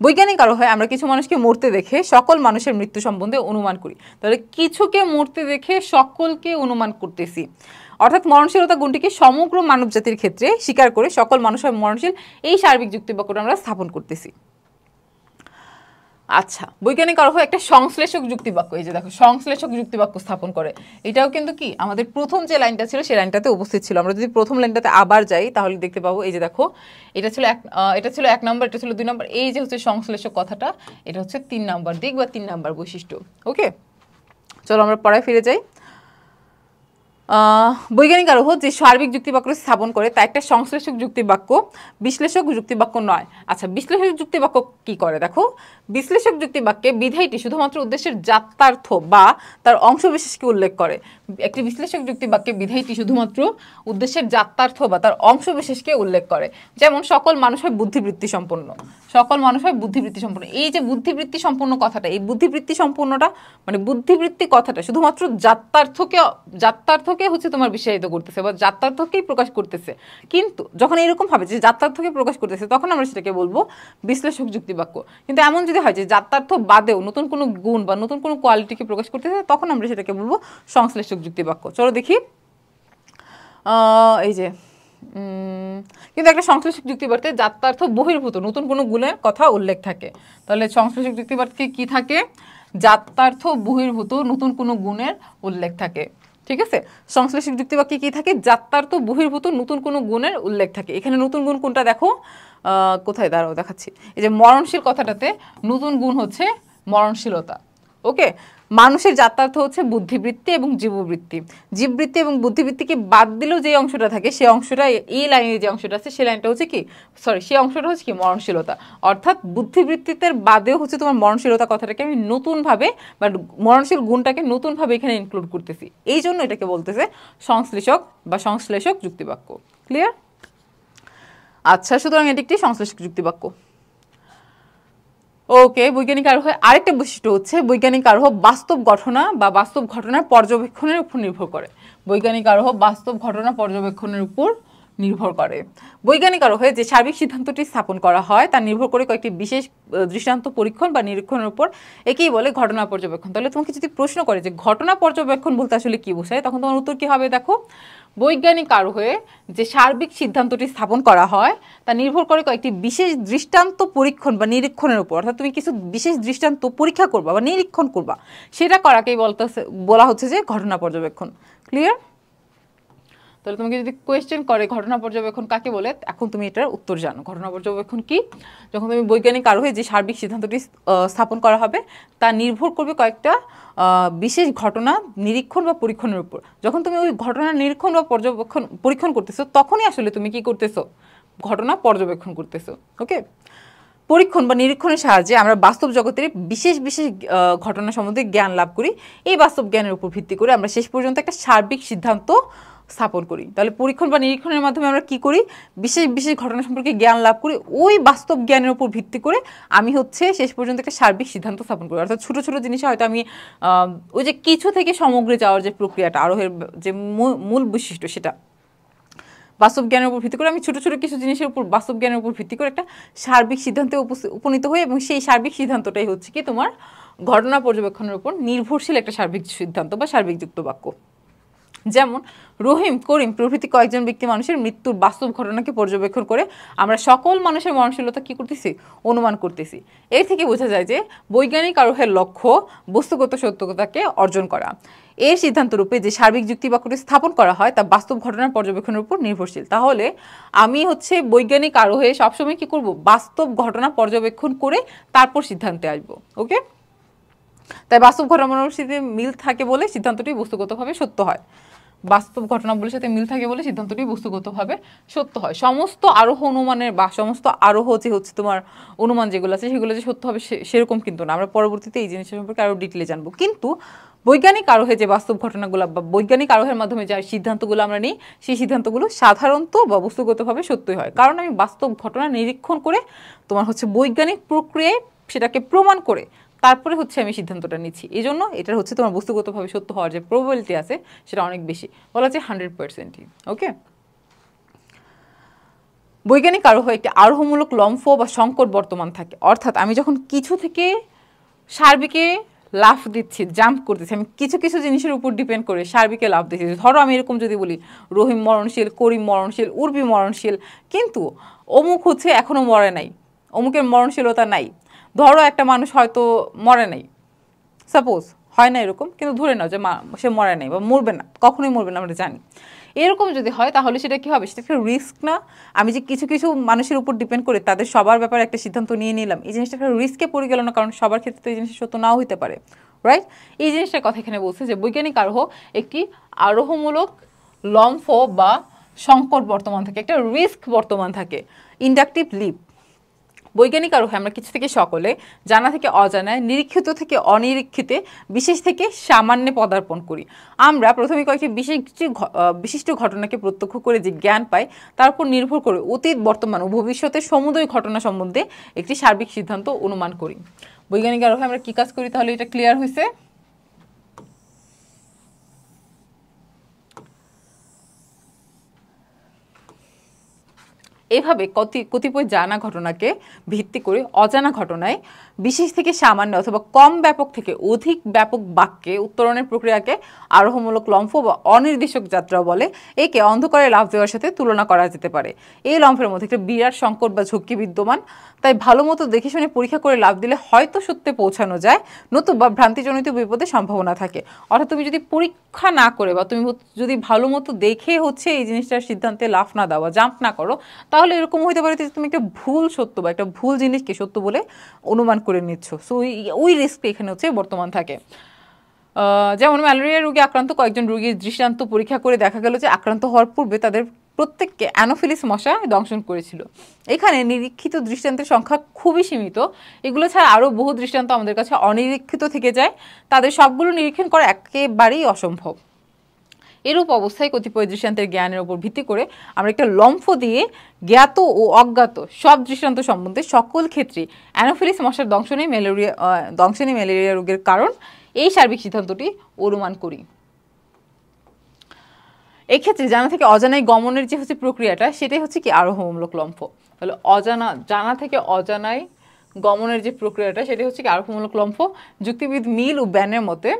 বৈজ্ঞানিক আরো হয় আমরা কিছু মানুষকে মরতে দেখে সকল মানুষের মৃত্যু সম্বন্ধে অনুমান করি। তাহলে কিছুকে মরতে দেখে সকলকে অনুমান করতেছি। অর্থাৎ মরণশীলতা গুণটিকে সমগ্র মানব জাতির ক্ষেত্রে স্বীকার করে সকল মানুষ হয় মরণশীল, এই সার্বিক যুক্তিবাক্যটা আমরা স্থাপন করতেছি। আচ্ছা, বৈজ্ঞানিক আরোহ একটা সংশ্লেষক যুক্তিবাক্য, এই যে দেখো সংশ্লেষক যুক্তিবাক্য স্থাপন করে। এটাও কিন্তু কি আমাদের প্রথম যে লাইনটা ছিল সেই লাইনটাতে উপস্থিত ছিল। আমরা যদি প্রথম লাইনটাতে আবার যাই তাহলে দেখতে পাবো, এই যে দেখো এটা ছিল 1 নম্বর, এটা ছিল 2 নম্বর, এই যে হচ্ছে সংশ্লেষক কথাটা, এটা হচ্ছে 3 নম্বর দিক বা 3 নম্বর বৈশিষ্ট্য। ওকে, চলো আমরা পড়ায় ফিরে যাই। বৈজ্ঞানিক আরোহ যে সার্বিক যুক্তিবাক্য স্থাপন করে তা একটা সংশ্লেষক যুক্তিবাক্য, বিশ্লেষক যুক্তিবাক্য নয়। আচ্ছা, বিশ্লেষক যুক্তিবাক্য কি করে দেখো, বিশ্লেষক যুক্তিবাক্যে বিধেয়টি শুধুমাত্র উদ্দেশ্যের যাত্রার্থ বা তার অংশবিশেষকে উল্লেখ করে। একটি বিশ্লেষক যুক্তিবাক্যে বিধেয়টি শুধুমাত্র উদ্দেশ্যের যাত্রার্থ বা তার অংশবিশেষকে উল্লেখ করে। যেমন সকল মানুষ হয় বুদ্ধিবৃত্তি সম্পন্ন, সকল মানুষ হয় বুদ্ধিবৃত্তি সম্পন্ন। এই যে বুদ্ধিবৃত্তি সম্পন্ন কথাটা, এই বুদ্ধিবৃত্তি সম্পন্নটা মানে বুদ্ধিবৃত্তি কথাটা শুধুমাত্র যাত্রার্থকে হচ্ছে তোমার বিশ্বায়িত করতেছে বা যাত্রার্থকেই প্রকাশ করতেছে। কিন্তু যখন এরকম হবে যে যাত্রার্থকে প্রকাশ করতেছে তখন আমরা সেটাকে বলবো বিশ্লেষক যুক্তিবাক্য। কিন্তু এমন যদি হয় যে যাত্রার্থ বাদেও নতুন কোনো গুণ বা নতুন কোনো কোয়ালিটিকে প্রকাশ করতেছে তখন আমরা সেটাকে বলবো সংশ্লেষক যুক্তিবাক্য। চলো দেখি, এই যে কিন্তু একটা সংশ্লেষক যুক্তিবাক্যে যাত্রার্থ বহির্ভূত নতুন কোনো গুণের কথা উল্লেখ থাকে। তাহলে সংশ্লেষক যুক্তিবাক্যে কি থাকে, যাত্রার্থ বহির্ভূত নতুন কোনো গুণের উল্লেখ থাকে। ঠিক আছে, সংশ্লেষক যুক্তিবাক্যে কি থাকে, যাত্রার্থ বহির্ভূত নতুন কোনো গুণের উল্লেখ থাকে। এখানে নতুন গুণ কোনটা দেখো, কোথায় দাঁড়াও দেখাচ্ছি, এই যে মরণশীল কথাটাতে নতুন গুণ হচ্ছে মরণশীলতা। ওকে, মানুষের যাত্রার্থ হচ্ছে বুদ্ধিবৃত্তি এবং জীববৃত্তি। জীববৃত্তি এবং বুদ্ধিবৃত্তিকে বাদ দিলেও যে অংশটা থাকে সেই অংশটা, এই লাইনে যে অংশটা আছে সেই লাইনটা হচ্ছে কি, সেই অংশটা হচ্ছে কি মরণশীলতা। অর্থাৎ বুদ্ধিবৃত্তিতে বাদেও হচ্ছে তোমার মরণশীলতা কথাটাকে আমি নতুনভাবে বা মরণশীল গুণটাকে নতুনভাবে এখানে ইনক্লুড করতেছি, এই জন্য এটাকে বলতেছে সংশ্লেষক বা সংশ্লেষক যুক্তিবাক্য। ক্লিয়ার? আচ্ছা, সুতরাং এটি একটি সংশ্লেষক যুক্তিবাক্য। ওকে, বৈজ্ঞানিক আরোহ আরেকটা বৈশিষ্ট্য হচ্ছে বৈজ্ঞানিক আরোহ বাস্তব ঘটনা বা বাস্তব ঘটনার পর্যবেক্ষণের উপর নির্ভর করে। বৈজ্ঞানিক আরোহ বাস্তব ঘটনা পর্যবেক্ষণের উপর নির্ভর করে। বৈজ্ঞানিক আরোহে যে সার্বিক সিদ্ধান্তটি স্থাপন করা হয় তা নির্ভর করে কয়েকটি বিশেষ দৃষ্টান্ত পরীক্ষণ বা নিরীক্ষণের উপর, একেই বলে ঘটনা পর্যবেক্ষণ। তাহলে তোমাকে যদি প্রশ্ন করে যে ঘটনা পর্যবেক্ষণ বলতে আসলে কি বোঝায়, তখন তোমার উত্তর কি হবে? দেখো, বৈজ্ঞানিক আরোহে যে সার্বিক সিদ্ধান্তটি স্থাপন করা হয় তা নির্ভর করে কয়েকটি বিশেষ দৃষ্টান্ত পরীক্ষণ বা নিরীক্ষণের উপর। অর্থাৎ তুমি কিছু বিশেষ দৃষ্টান্ত পরীক্ষা করবা বা নিরীক্ষণ করবা, সেটা করাকেই বলা হচ্ছে যে ঘটনা পর্যবেক্ষণ। ক্লিয়ার? তাহলে তোমাকে যদি কোয়েশ্চেন করে ঘটনা পর্যবেক্ষণ কাকে বলে, এখন তুমি এটার উত্তর জানো। ঘটনা পর্যবেক্ষণ কি? যখন তুমি বৈজ্ঞানিক আরোহে যে সার্বিক সিদ্ধান্তটি স্থাপন করা হবে তা নির্ভর করবে কয়েকটা বিশেষ ঘটনা নিরীক্ষণ বা পরীক্ষণের উপর। যখন তুমি ওই ঘটনা নিরীক্ষণ বা পরীক্ষণ করতেছো, তখনই আসলে তুমি কি করতেছো? ঘটনা পর্যবেক্ষণ করতেছো। ওকে, পরীক্ষণ বা নিরীক্ষণের সাহায্যে আমরা বাস্তব জগতের বিশেষ বিশেষ ঘটনা সম্বন্ধে জ্ঞান লাভ করি। এই বাস্তব জ্ঞানের উপর ভিত্তি করে আমরা শেষ পর্যন্ত একটা সার্বিক সিদ্ধান্ত স্থাপন করি। তাহলে পরীক্ষণ বা নিরীক্ষণের মাধ্যমে আমরা কি করি? বিশেষ বিশেষ ঘটনা সম্পর্কে জ্ঞান লাভ করি। ওই বাস্তব জ্ঞানের উপর ভিত্তি করে আমি হচ্ছে শেষ পর্যন্ত একটা সার্বিক সিদ্ধান্ত স্থাপন করি। অর্থাৎ ছোটো ছোটো জিনিসে হয়তো আমি ওই যে কিছু থেকে সমগ্রে যাওয়ার যে প্রক্রিয়াটা, আরোহের যে মূল বৈশিষ্ট্য, সেটা বাস্তব জ্ঞানের উপর ভিত্তি করে আমি ছোটো ছোটো কিছু জিনিসের উপর বাস্তব জ্ঞানের উপর ভিত্তি করে একটা সার্বিক সিদ্ধান্তে উপনীত হই, এবং সেই সার্বিক সিদ্ধান্তটাই হচ্ছে কি তোমার ঘটনা পর্যবেক্ষণের উপর নির্ভরশীল একটা সার্বিক সিদ্ধান্ত বা সার্বিক যুক্ত বাক্য। যেমন রহিম, করিম প্রভৃতি কয়েকজন ব্যক্তি মানুষের মৃত্যুর বাস্তব ঘটনাকে পর্যবেক্ষণ করে আমরা সকল মানুষের মরণশীলতা কি করতেছি? অনুমান করতেছি। এর থেকে বোঝা যায় যে বৈজ্ঞানিক আরোহের লক্ষ্য বস্তুগত সত্যতাকে অর্জন করা। এর সিদ্ধান্ত রূপে যে সার্বিক যুক্তি বাক্যটি স্থাপন করা হয় তা বাস্তব ঘটনার পর্যবেক্ষণের উপর নির্ভরশীল। তাহলে আমি হচ্ছে বৈজ্ঞানিক আরোহে সবসময় কি করব? বাস্তব ঘটনা পর্যবেক্ষণ করে তারপর সিদ্ধান্তে আসবো। ওকে, তাই বাস্তব ঘটনার সাথে মিল থাকে বলে সিদ্ধান্তটি বস্তুগতভাবে সত্য হয়। বাস্তব ঘটনাগুলির সাথে মিল থাকে বলে সিদ্ধান্তটি বস্তুগতভাবে সত্য হয়। সমস্ত আরোহ অনুমানের বা সমস্ত আরোহ যে হচ্ছে তোমার অনুমান যেগুলো আছে সেগুলো যে সত্য হবে সেরকম কিন্তু না। আমরা পরবর্তীতে এই জিনিসের সম্পর্কে আরও ডিটেলে জানবো। কিন্তু বৈজ্ঞানিক আরোহে যে বাস্তব ঘটনাগুলো বা বৈজ্ঞানিক আরোহের মাধ্যমে যে সিদ্ধান্তগুলো আমরা নিই, সেই সিদ্ধান্তগুলো সাধারণত বা বস্তুগতভাবে সত্যই হয়, কারণ আমি বাস্তব ঘটনা নিরীক্ষণ করে তোমার হচ্ছে বৈজ্ঞানিক প্রক্রিয়ায় সেটাকে প্রমাণ করে তারপরে হচ্ছে আমি সিদ্ধান্তটা নিচ্ছি। এই জন্য এটার হচ্ছে তোমার বস্তুগতভাবে সত্য হওয়ার যে প্রবাবিলিটি আছে সেটা অনেক বেশি, বলা যায় 100%ই। ওকে, বৈজ্ঞানিক আরোহ একটি আরোহমূলক লম্ফ বা সংকট বর্তমান থাকে। অর্থাৎ আমি যখন কিছু থেকে সার্বিকে লাফ দিচ্ছি, জাম্প করতেছি, আমি কিছু কিছু জিনিসের উপর ডিপেন্ড করে সার্বিকে লাফ দিচ্ছি। ধরো আমি এরকম যদি বলি রহিম মরণশীল, করিম মরণশীল, উর্বি মরণশীল, কিন্তু অমুক হচ্ছে এখনো মরে নাই, অমুকের মরণশীলতা নাই। ধরো একটা মানুষ হয়তো মরে নাই, সাপোজ হয় না এরকম, কিন্তু ধরে নাও যে সে মরে নাই বা মরবে না, কখনোই মরবে না, আমরা জানি। এরকম যদি হয় তাহলে সেটা কি হবে? সেটা একটা রিস্ক না? আমি যে কিছু কিছু মানুষের উপর ডিপেন্ড করে তাদের সবার ব্যাপারে একটা সিদ্ধান্ত নিয়ে নিলাম, এই জিনিসটা একটা রিস্কে পড়ে গেল না? কারণ সবার ক্ষেত্রে তো এই জিনিসটা সত্য নাও হতে পারে, রাইট? এই জিনিসটার কথা এখানে বলছে যে বৈজ্ঞানিক আরোহ একটি আরোহমূলক লম্ফ বা সংকট বর্তমান থাকে, একটা রিস্ক বর্তমান থাকে, ইন্ডাকটিভ লিপ। বৈজ্ঞানিক আরোহে আমরা কিছু থেকে সকলে, জানা থেকে অজানায়, নিরীক্ষিত থেকে অনিরীক্ষিতে, বিশেষ থেকে সামান্যে পদার্পণ করি। আমরা প্রথমে কয়েকটি বিশিষ্ট ঘটনাকে প্রত্যক্ষ করে যে জ্ঞান পাই তার উপর নির্ভর করে অতীত, বর্তমান ও ভবিষ্যতের সমুদয় ঘটনা সম্বন্ধে একটি সার্বিক সিদ্ধান্ত অনুমান করি। বৈজ্ঞানিক আরোহে আমরা কি কাজ করি? তাহলে এটা ক্লিয়ার হয়েছে? এভাবে কতিপয় জানা ঘটনাকে ভিত্তি করে অজানা ঘটনায় বিশেষ থেকে সামান্য অথবা কম ব্যাপক থেকে অধিক ব্যাপক বাক্যে উত্তরণের প্রক্রিয়াকে আরোহমূলক লম্ফ বা অনির্দেশক যাত্রা বলে। একে অন্ধকারে লাফ দেওয়ার সাথে তুলনা করা যেতে পারে। এই লম্ফের মধ্যে একটা বিরাট সংকট বা ঝুঁকি বিদ্যমান, তাই ভালো মতো দেখে শুনে পরীক্ষা করে লাফ দিলে হয়তো সত্যে পৌঁছানো যায়, নতুবা ভ্রান্তিজনিত বিপদের সম্ভাবনা থাকে। অর্থাৎ তুমি যদি পরীক্ষা না করে বা তুমি যদি ভালো মতো দেখে হচ্ছে এই জিনিসটার সিদ্ধান্তে লাফ না দাও বা জাম্প না করো, তাহলে এরকম হইতে পারে যে তুমি একটা ভুল সত্য বা একটা ভুল জিনিসকে সত্য বলে অনুমান করে নিচ্ছ। সো ওই রিস্কটা এখানে হচ্ছে বর্তমান থাকে। যেমন ম্যালেরিয়া রোগে আক্রান্ত কয়েকজন রোগীর দৃষ্টান্ত পরীক্ষা করে দেখা গেল যে আক্রান্ত হওয়ার পূর্বে তাদের প্রত্যেককে অ্যানোফিলিস মশা দংশন করেছিল। এখানে নিরীক্ষিত দৃষ্টান্তের সংখ্যা খুবই সীমিত। এগুলো ছাড়া আরও বহু দৃষ্টান্ত আমাদের কাছে অনিরীক্ষিত থেকে যায়, তাদের সবগুলো নিরীক্ষণ করা একেবারেই অসম্ভব। এরূপ অবস্থায় কতিপয় দৃষ্টান্তের জ্ঞানের উপর ভিত্তি করে আমরা একটা লম্ফ দিয়ে জ্ঞাত ও অজ্ঞাত সব দৃষ্টান্ত সম্বন্ধে সকল ক্ষেত্রে অ্যানোফিলিস মশার দংশনই ম্যালেরিয়া রোগের কারণ এই সার্বিক সিদ্ধান্তটি অনুমান করি। এক্ষেত্রে জানা থেকে অজানায় গমনের যে হচ্ছে প্রক্রিয়াটা, সেটাই হচ্ছে কি আরোহমূলক লম্ফ। তাহলে জানা থেকে অজানায় গমনের যে প্রক্রিয়াটা, সেটাই হচ্ছে কি আরোহমূলক লম্ফ। যুক্তিবিদ মিল ও ব্যানের মতে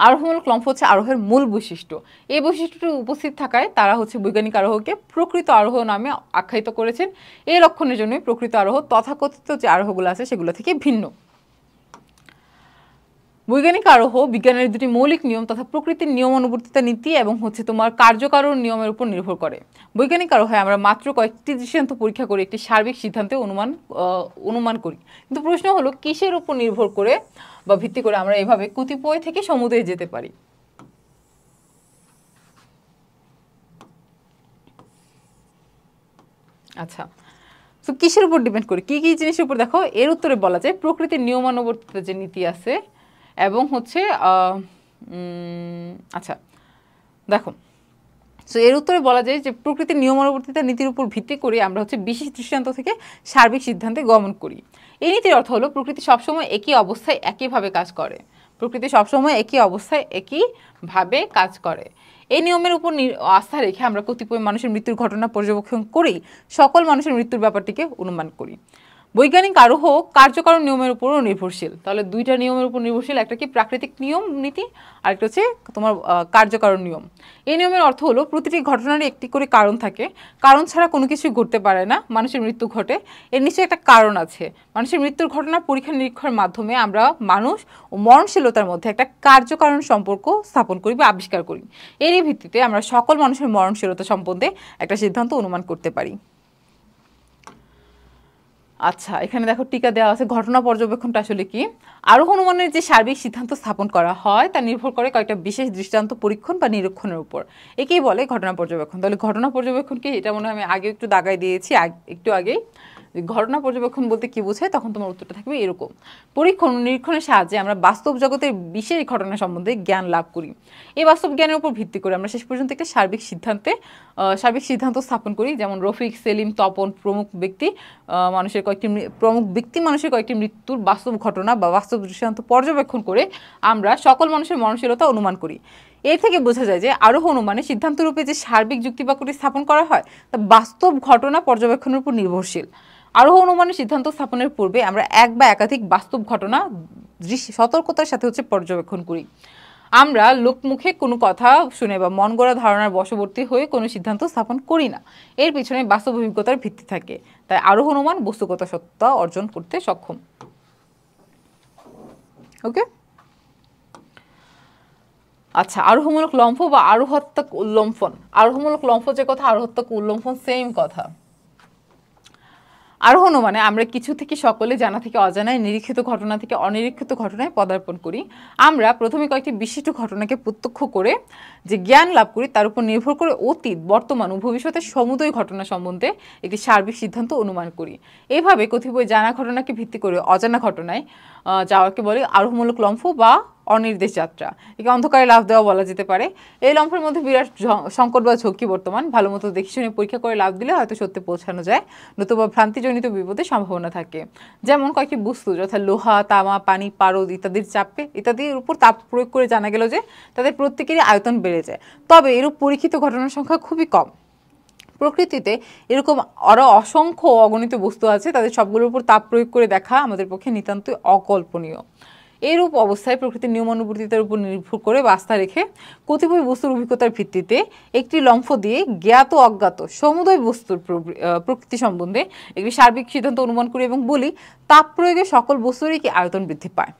আরোহমূলক লম্ফ হচ্ছে আরোহের মূল বৈশিষ্ট্য। এই বৈশিষ্ট্যটি উপস্থিত থাকায় তারা হচ্ছে বৈজ্ঞানিক আরোহকে প্রকৃত আরোহ নামে আখ্যায়িত করেছেন। এই লক্ষণের জন্যই প্রকৃত আরোহ তথাকথিত যে আরোহগুলো আছে সেগুলো থেকে ভিন্ন। বৈজ্ঞানিক আরোহ বিজ্ঞানের দুটি মৌলিক নিয়ম তথা প্রকৃতির নিয়ম অনুবর্তিতা নীতি এবং হচ্ছে তোমার কার্যকারণ নিয়মের উপর নির্ভর করে। বৈজ্ঞানিক আরোহে আমরা মাত্র কয়েকটি দৃষ্টান্ত পরীক্ষা করে একটি সার্বিক সিদ্ধান্তে অনুমান করি। কিন্তু প্রশ্ন হলো কিসের উপর নির্ভর করে বা ভিত্তি করে আমরা এভাবে কতিপয় থেকে সমুদয়ে যেতে পারি। আচ্ছা, তো কিসের উপর ডিপেন্ড করি, কি কি জিনিসের উপর? দেখো, এর উত্তরে বলা যায় প্রকৃতির নিয়মানুবর্তিতা যে নীতি আছে এবং হচ্ছে আচ্ছা দেখো, সো এর উত্তরে বলা যায় যে প্রকৃতির নিয়মানুবর্তিতা নীতির উপর ভিত্তি করে আমরা হচ্ছে বিশেষ দৃষ্টান্ত থেকে সার্বিক সিদ্ধান্তে গমন করি। এই নীতির অর্থ হলো প্রকৃতি সবসময় একই অবস্থায় একইভাবে কাজ করে। প্রকৃতি সবসময় একই অবস্থায় একইভাবে কাজ করে। এই নিয়মের উপর আস্থা রেখে আমরা কতিপয় মানুষের মৃত্যুর ঘটনা পর্যবেক্ষণ করেই সকল মানুষের মৃত্যুর ব্যাপারটিকে অনুমান করি। বৈজ্ঞানিক আরোহ কার্যকারণ নিয়মের উপরও নির্ভরশীল। তাহলে দুইটা নিয়মের উপর নির্ভরশীল, একটা কি প্রাকৃতিক নিয়ম নীতি, আর একটা হচ্ছে তোমার কার্যকারণ নিয়ম। এই নিয়মের অর্থ হলো প্রতিটি ঘটনারই একটি করে কারণ থাকে, কারণ ছাড়া কোনো কিছুই ঘটতে পারে না। মানুষের মৃত্যু ঘটে, এর নিশ্চয়ই একটা কারণ আছে। মানুষের মৃত্যুর ঘটনা পরীক্ষা নিরীক্ষার মাধ্যমে আমরা মানুষ ও মরণশীলতার মধ্যে একটা কার্যকারণ সম্পর্ক স্থাপন করি বা আবিষ্কার করি। এরই ভিত্তিতে আমরা সকল মানুষের মরণশীলতা সম্বন্ধে একটা সিদ্ধান্ত অনুমান করতে পারি। আচ্ছা, এখানে দেখো টিকা দেওয়া আছে। ঘটনা পর্যবেক্ষণটা আসলে কি? আরোহ অনুমানের যে সার্বিক সিদ্ধান্ত স্থাপন করা হয় তা নির্ভর করে কয়েকটা বিশেষ দৃষ্টান্ত পরীক্ষণ বা নিরীক্ষণের উপর। একেই বলে ঘটনা পর্যবেক্ষণ। তাহলে ঘটনা পর্যবেক্ষণ কি? এটা মনে হয় আমি আগে একটু দাগাই দিয়েছি একটু আগেই। ঘটনা পর্যবেক্ষণ বলতে কি বোঝায়, তখন তোমার উত্তরটা থাকবে এরকম। পরীক্ষণ নিরীক্ষণের সাহায্যে আমরা বাস্তব জগতের বিশেষ ঘটনা সম্বন্ধে জ্ঞান লাভ করি। এই বাস্তব জ্ঞানের উপর ভিত্তি করে আমরা শেষ পর্যন্ত একটা সার্বিক সিদ্ধান্ত স্থাপন করি। যেমন রফিক, সেলিম, তপন প্রমুখ ব্যক্তি মানুষের কয়েকটি মৃত্যুর বাস্তব ঘটনা বা বাস্তব দৃষ্টান্ত পর্যবেক্ষণ করে আমরা সকল মানুষের মরণশীলতা অনুমান করি। এর থেকে বোঝা যায় যে আরোহ অনুমানে সিদ্ধান্তরূপে যে সার্বিক যুক্তিবাক্যটি স্থাপন করা হয় তা বাস্তব ঘটনা পর্যবেক্ষণের উপর নির্ভরশীল। আরোহ অনুমানের সিদ্ধান্ত স্থাপনের পূর্বে আমরা এক বা একাধিক বাস্তব ঘটনা সতর্কতার সাথে হচ্ছে পর্যবেক্ষণ করি। আমরা লোকমুখে কোনো কথা শুনে বা মন গড়া ধারণার বশবর্তী হয়ে কোনো সিদ্ধান্ত স্থাপন করি না। এর পিছনে বাস্তব অভিজ্ঞতার ভিত্তি থাকে। তাই আরোহ অনুমান বস্তুগত সত্যতা অর্জন করতে সক্ষম। ওকে, আচ্ছা, আরোহমূলক লম্ফ বা আরোহাত্মক উল্লম্ফন। আরোহমূলক লম্ফ যে কথা, আরোহাত্মক উল্লম্ফন সেম কথা। আরোহণ মানে আমরা কিছু থেকে সকলে, জানা থেকে অজানায়, নিরীক্ষিত ঘটনা থেকে অনিরীক্ষিত ঘটনায় পদার্পণ করি। আমরা প্রথমে কয়েকটি বিশিষ্ট ঘটনাকে প্রত্যক্ষ করে যে জ্ঞান লাভ করি তার উপর নির্ভর করে অতীত, বর্তমান ও ভবিষ্যতের সমুদয় ঘটনা সম্বন্ধে একটি সার্বিক সিদ্ধান্ত অনুমান করি। এইভাবে কতিপয় জানা ঘটনাকে ভিত্তি করে অজানা ঘটনায় যাওয়াকে বলে আরোহমূলক লম্ফ বা অনির্দেশ যাত্রা। একে অন্ধকারে লাফ দেওয়া বলা যেতে পারে। এই লম্ফের মধ্যে বিরাট সংকট বা ঝক্কি বর্তমান। ভালো মতো দেখে শুনে পরীক্ষা করে লাফ দিলে হয়তো সত্যি পৌঁছানো যায়, নতুবা ভ্রান্তিজনিত বিপদের সম্ভাবনা থাকে। যেমন কয়েকটি বস্তু যথা লোহা, তামা, পানি, পারদ ইত্যাদির উপর তাপ প্রয়োগ করে জানা গেল যে তাদের প্রত্যেকেরই আয়তন বেড়ে যায়। তবে এরূপ পরীক্ষিত ঘটনার সংখ্যা খুবই কম। প্রকৃতিতে এরকম আরও অসংখ্য অগণিত বস্তু আছে, তাদের সবগুলোর উপর তাপ প্রয়োগ করে দেখা আমাদের পক্ষে নিতান্তই অকল্পনীয়। এরূপ অবস্থায় প্রকৃতির নিয়মানুবর্তিতার উপর নির্ভর করে আস্থা রেখে কতিপয় বস্তুর অভিজ্ঞতার ভিত্তিতে একটি লম্ফ দিয়ে জ্ঞাত অজ্ঞাত সমুদয় বস্তুর প্রকৃতি সম্বন্ধে একটি সার্বিক সিদ্ধান্ত অনুমান করি এবং বলি তাপ প্রয়োগে সকল বস্তুরই কি আয়তন বৃদ্ধি পায়।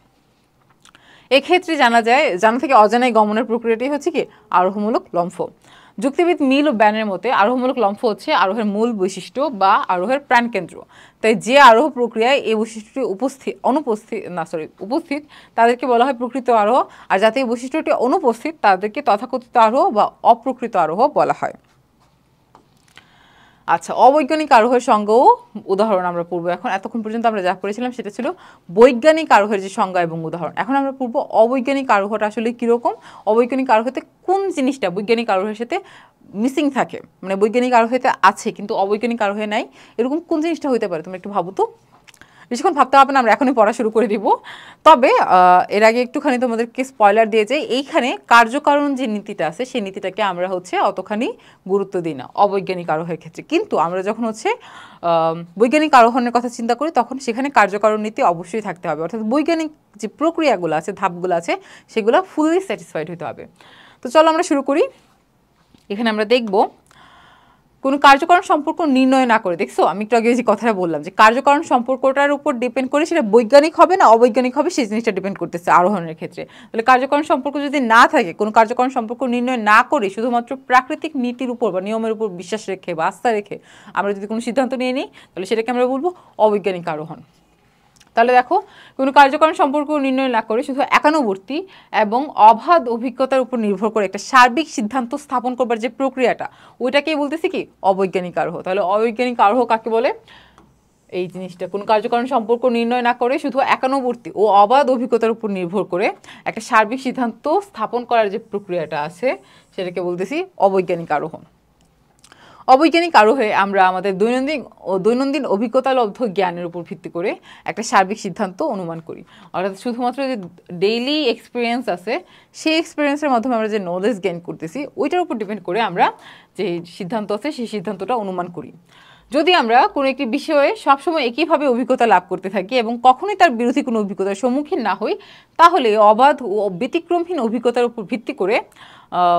এক্ষেত্রে জানা থেকে অজানায় গমনের প্রক্রিয়াটি হচ্ছে কি আরোহমূলক লম্ফ। যুক্তিবিদ মিল ও ব্যানের মতে আরোহমূলক লম্ফ হচ্ছে আরোহের মূল বৈশিষ্ট্য বা আরোহের প্রাণকেন্দ্র। তাই যে আরোহ প্রক্রিয়ায় এই বৈশিষ্ট্যটি উপস্থিত তাদেরকে বলা হয় প্রকৃত আরোহ, আর যাতে এই বৈশিষ্ট্যটি অনুপস্থিত তাদেরকে তথাকথিত আরোহ বা অপ্রকৃত আরোহ বলা হয়। আচ্ছা, অবৈজ্ঞানিক আরোহের সঙ্গেও উদাহরণ আমরা পড়ব এখন। এতক্ষণ পর্যন্ত আমরা যা পড়েছিলাম সেটা ছিল বৈজ্ঞানিক আরোহের যে সংজ্ঞা এবং উদাহরণ। এখন আমরা পড়ব অবৈজ্ঞানিক আরোহটা আসলে কীরকম, অবৈজ্ঞানিক আরোহতে কোন জিনিসটা বৈজ্ঞানিক আরোহের সাথে মিসিং থাকে, মানে বৈজ্ঞানিক আরোহেতে আছে কিন্তু অবৈজ্ঞানিক আরোহে নাই, এরকম কোন জিনিসটা হতে পারে? তোমরা একটু ভাবো তো, বেশিক্ষণ ভাবতে হবে না, আমরা এখনই পড়া শুরু করে দিব। তবে এর আগে একটুখানি তোমাদেরকে স্পয়লার দিয়ে যাই, এইখানে কার্যকারণ যে নীতিটা আছে সেই নীতিটাকে আমরা অতখানি গুরুত্ব দিই না অবৈজ্ঞানিক আরোহের ক্ষেত্রে। কিন্তু আমরা যখন বৈজ্ঞানিক আরোহণের কথা চিন্তা করি তখন সেখানে কার্যকারণ নীতি অবশ্যই থাকতে হবে, অর্থাৎ বৈজ্ঞানিক যে প্রক্রিয়াগুলো আছে, ধাপগুলো আছে, সেগুলো ফুললি স্যাটিসফাইড হতে হবে। তো চলো আমরা শুরু করি। এখানে আমরা দেখব কোনো কার্যকারণ সম্পর্ক নির্ণয় না করে, দেখছো আমি একটু আগে যে কথাটা বললাম যে কার্যকারণ সম্পর্কটার উপর ডিপেন্ড করে সেটা বৈজ্ঞানিক হবে না অবৈজ্ঞানিক হবে সেই জিনিসটা ডিপেন্ড করতেছে আরোহণের ক্ষেত্রে। তাহলে কার্যকারণ সম্পর্ক যদি না থাকে, কোনো কার্যকারণ সম্পর্ক নির্ণয় না করে শুধুমাত্র প্রাকৃতিক নীতির উপর বা নিয়মের উপর বিশ্বাস রেখে বা আস্থা রেখে আমরা যদি কোনো সিদ্ধান্ত নিয়ে নিই তাহলে সেটাকে আমরা বলবো অবৈজ্ঞানিক আরোহণ। তাহলে দেখো, কোনো কার্যকারণ সম্পর্ক নির্ণয় না করে শুধু একানুবর্তী এবং অবাধ অভিজ্ঞতার উপর নির্ভর করে একটা সার্বিক সিদ্ধান্ত স্থাপন করবার যে প্রক্রিয়াটা, ওইটাকেই বলতেছি কি অবৈজ্ঞানিক আরোহ। তাহলে অবৈজ্ঞানিক আরোহ কাকে বলে? এই জিনিসটা কোনো কার্যকারণ সম্পর্ক নির্ণয় না করে শুধু একানুবর্তী ও অবাধ অভিজ্ঞতার উপর নির্ভর করে একটা সার্বিক সিদ্ধান্ত স্থাপন করার যে প্রক্রিয়াটা আছে সেটাকে বলতেছি অবৈজ্ঞানিক আরোহণ। অবৈজ্ঞানিক আরোহে আমরা আমাদের দৈনন্দিন অভিজ্ঞতালব্ধ জ্ঞানের উপর ভিত্তি করে একটা সার্বিক সিদ্ধান্ত অনুমান করি, অর্থাৎ শুধুমাত্র যে ডেইলি এক্সপিরিয়েন্স আছে সেই এক্সপিরিয়েন্সের মাধ্যমে আমরা যে নলেজ গেইন করতেছি ওইটার উপর ডিপেন্ড করে আমরা যে সিদ্ধান্ত আছে সেই সিদ্ধান্তটা অনুমান করি। যদি আমরা কোনো একটি বিষয়ে সবসময় একইভাবে অভিজ্ঞতা লাভ করতে থাকি এবং কখনোই তার বিরোধী কোনো অভিজ্ঞতার সম্মুখীন না হই, তাহলে অবাধ ও ব্যতিক্রমহীন অভিজ্ঞতার উপর ভিত্তি করে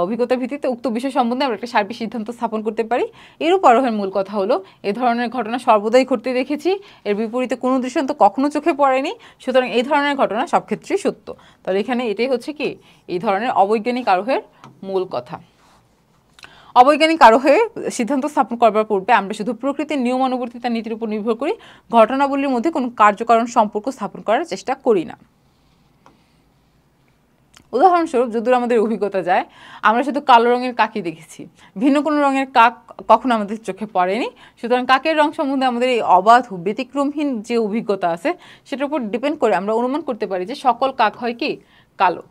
অভিজ্ঞতার ভিত্তিতে উক্ত বিষয় সম্বন্ধে আমরা একটা সার্বিক সিদ্ধান্ত স্থাপন করতে পারি। এরূপ আরোহের মূল কথা হলো এ ধরনের ঘটনা সর্বদাই ঘটতে দেখেছি, এর বিপরীতে কোনো দৃষ্টান্ত কখনো চোখে পড়েনি, সুতরাং এই ধরনের ঘটনা সব ক্ষেত্রেই সত্য। তাহলে এখানে এটাই হচ্ছে কি এই ধরনের অবৈজ্ঞানিক আরোহের মূল কথা। অবৈজ্ঞানিক আরোহে সিদ্ধান্ত স্থাপন করবার পূর্বে আমরা শুধু প্রকৃতির নিয়মানুবর্তিতা নীতির উপর নির্ভর করি, ঘটনাবলীর মধ্যে কোনো কার্যকারণ সম্পর্ক স্থাপন করার চেষ্টা করি না। উদাহরণস্বরূপ, যদুর আমাদের অভিজ্ঞতা যায় আমরা শুধু কালো রঙের কাকই দেখেছি, ভিন্ন কোনো রঙের কাক কখনো আমাদের চোখে পড়েনি, সুতরাং কাকের রং সম্বন্ধে আমাদের এই অবাধ ব্যতিক্রমহীন যে অভিজ্ঞতা আছে সেটার উপর ডিপেন্ড করে আমরা অনুমান করতে পারি যে সকল কাক হয় কি কালো।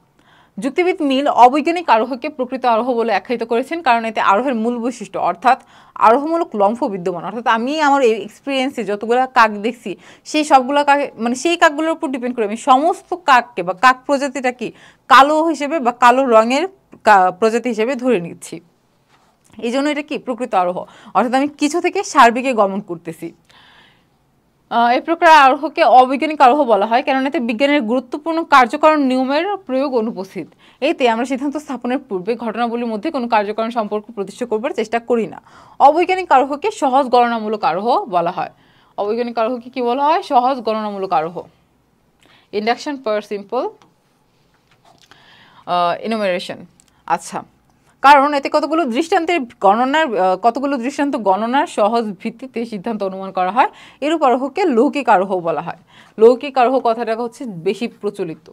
যুক্তিবিদ মিল অবৈজ্ঞানিক আরোহকে প্রকৃত আরোহ বলে আখ্যায়িত করেছেন কারণ এতে আরোহের মূল বৈশিষ্ট্য অর্থাৎ আরোহমূলক লম্ফ বিদ্যমান, অর্থাৎ আমি আমার এক্সপিরিয়েন্সে যতগুলো কাক দেখছি সেই সবগুলো কাক মানে সেই কাকগুলোর উপর ডিপেন্ড করে আমি সমস্ত কাককে বা কাক প্রজাতিটা কি কালো হিসেবে বা কালো রঙের প্রজাতি হিসেবে ধরে নিচ্ছি। এই জন্য এটা কি প্রকৃত আরোহ, অর্থাৎ আমি কিছু থেকে সার্বিকে গমন করতেছি। এই প্রকার আরোহকে অবৈজ্ঞানিক আরোহ বলা হয় কেননা এতে বিজ্ঞানের গুরুত্বপূর্ণ কার্যকারণ নিয়মের প্রয়োগ অনুপস্থিত। এতে আমরা সিদ্ধান্ত স্থাপনের পূর্বে ঘটনাবলীর মধ্যে কোনো কার্যকারণ সম্পর্ক প্রতিষ্ঠা করবার চেষ্টা করি না। অবৈজ্ঞানিক আরোহকে সহজ গণনামূলক আরোহ বলা হয়। অবৈজ্ঞানিক আরোহকে কি বলা হয়? সহজ গণনামূলক আরোহ। ইন্ডাকশন পার সিম্পল ইনুমেরেশন। আচ্ছা, কারণ এতে কতগুলো দৃষ্টান্ত গণনার সহজ ভিত্তিতে সিদ্ধান্ত অনুমান করা হয়। এরূপ আরোহকে লৌকিক আরোহ বলা হয়। লৌকিক আরোহ কথাটা হচ্ছে বেশি প্রচলিত,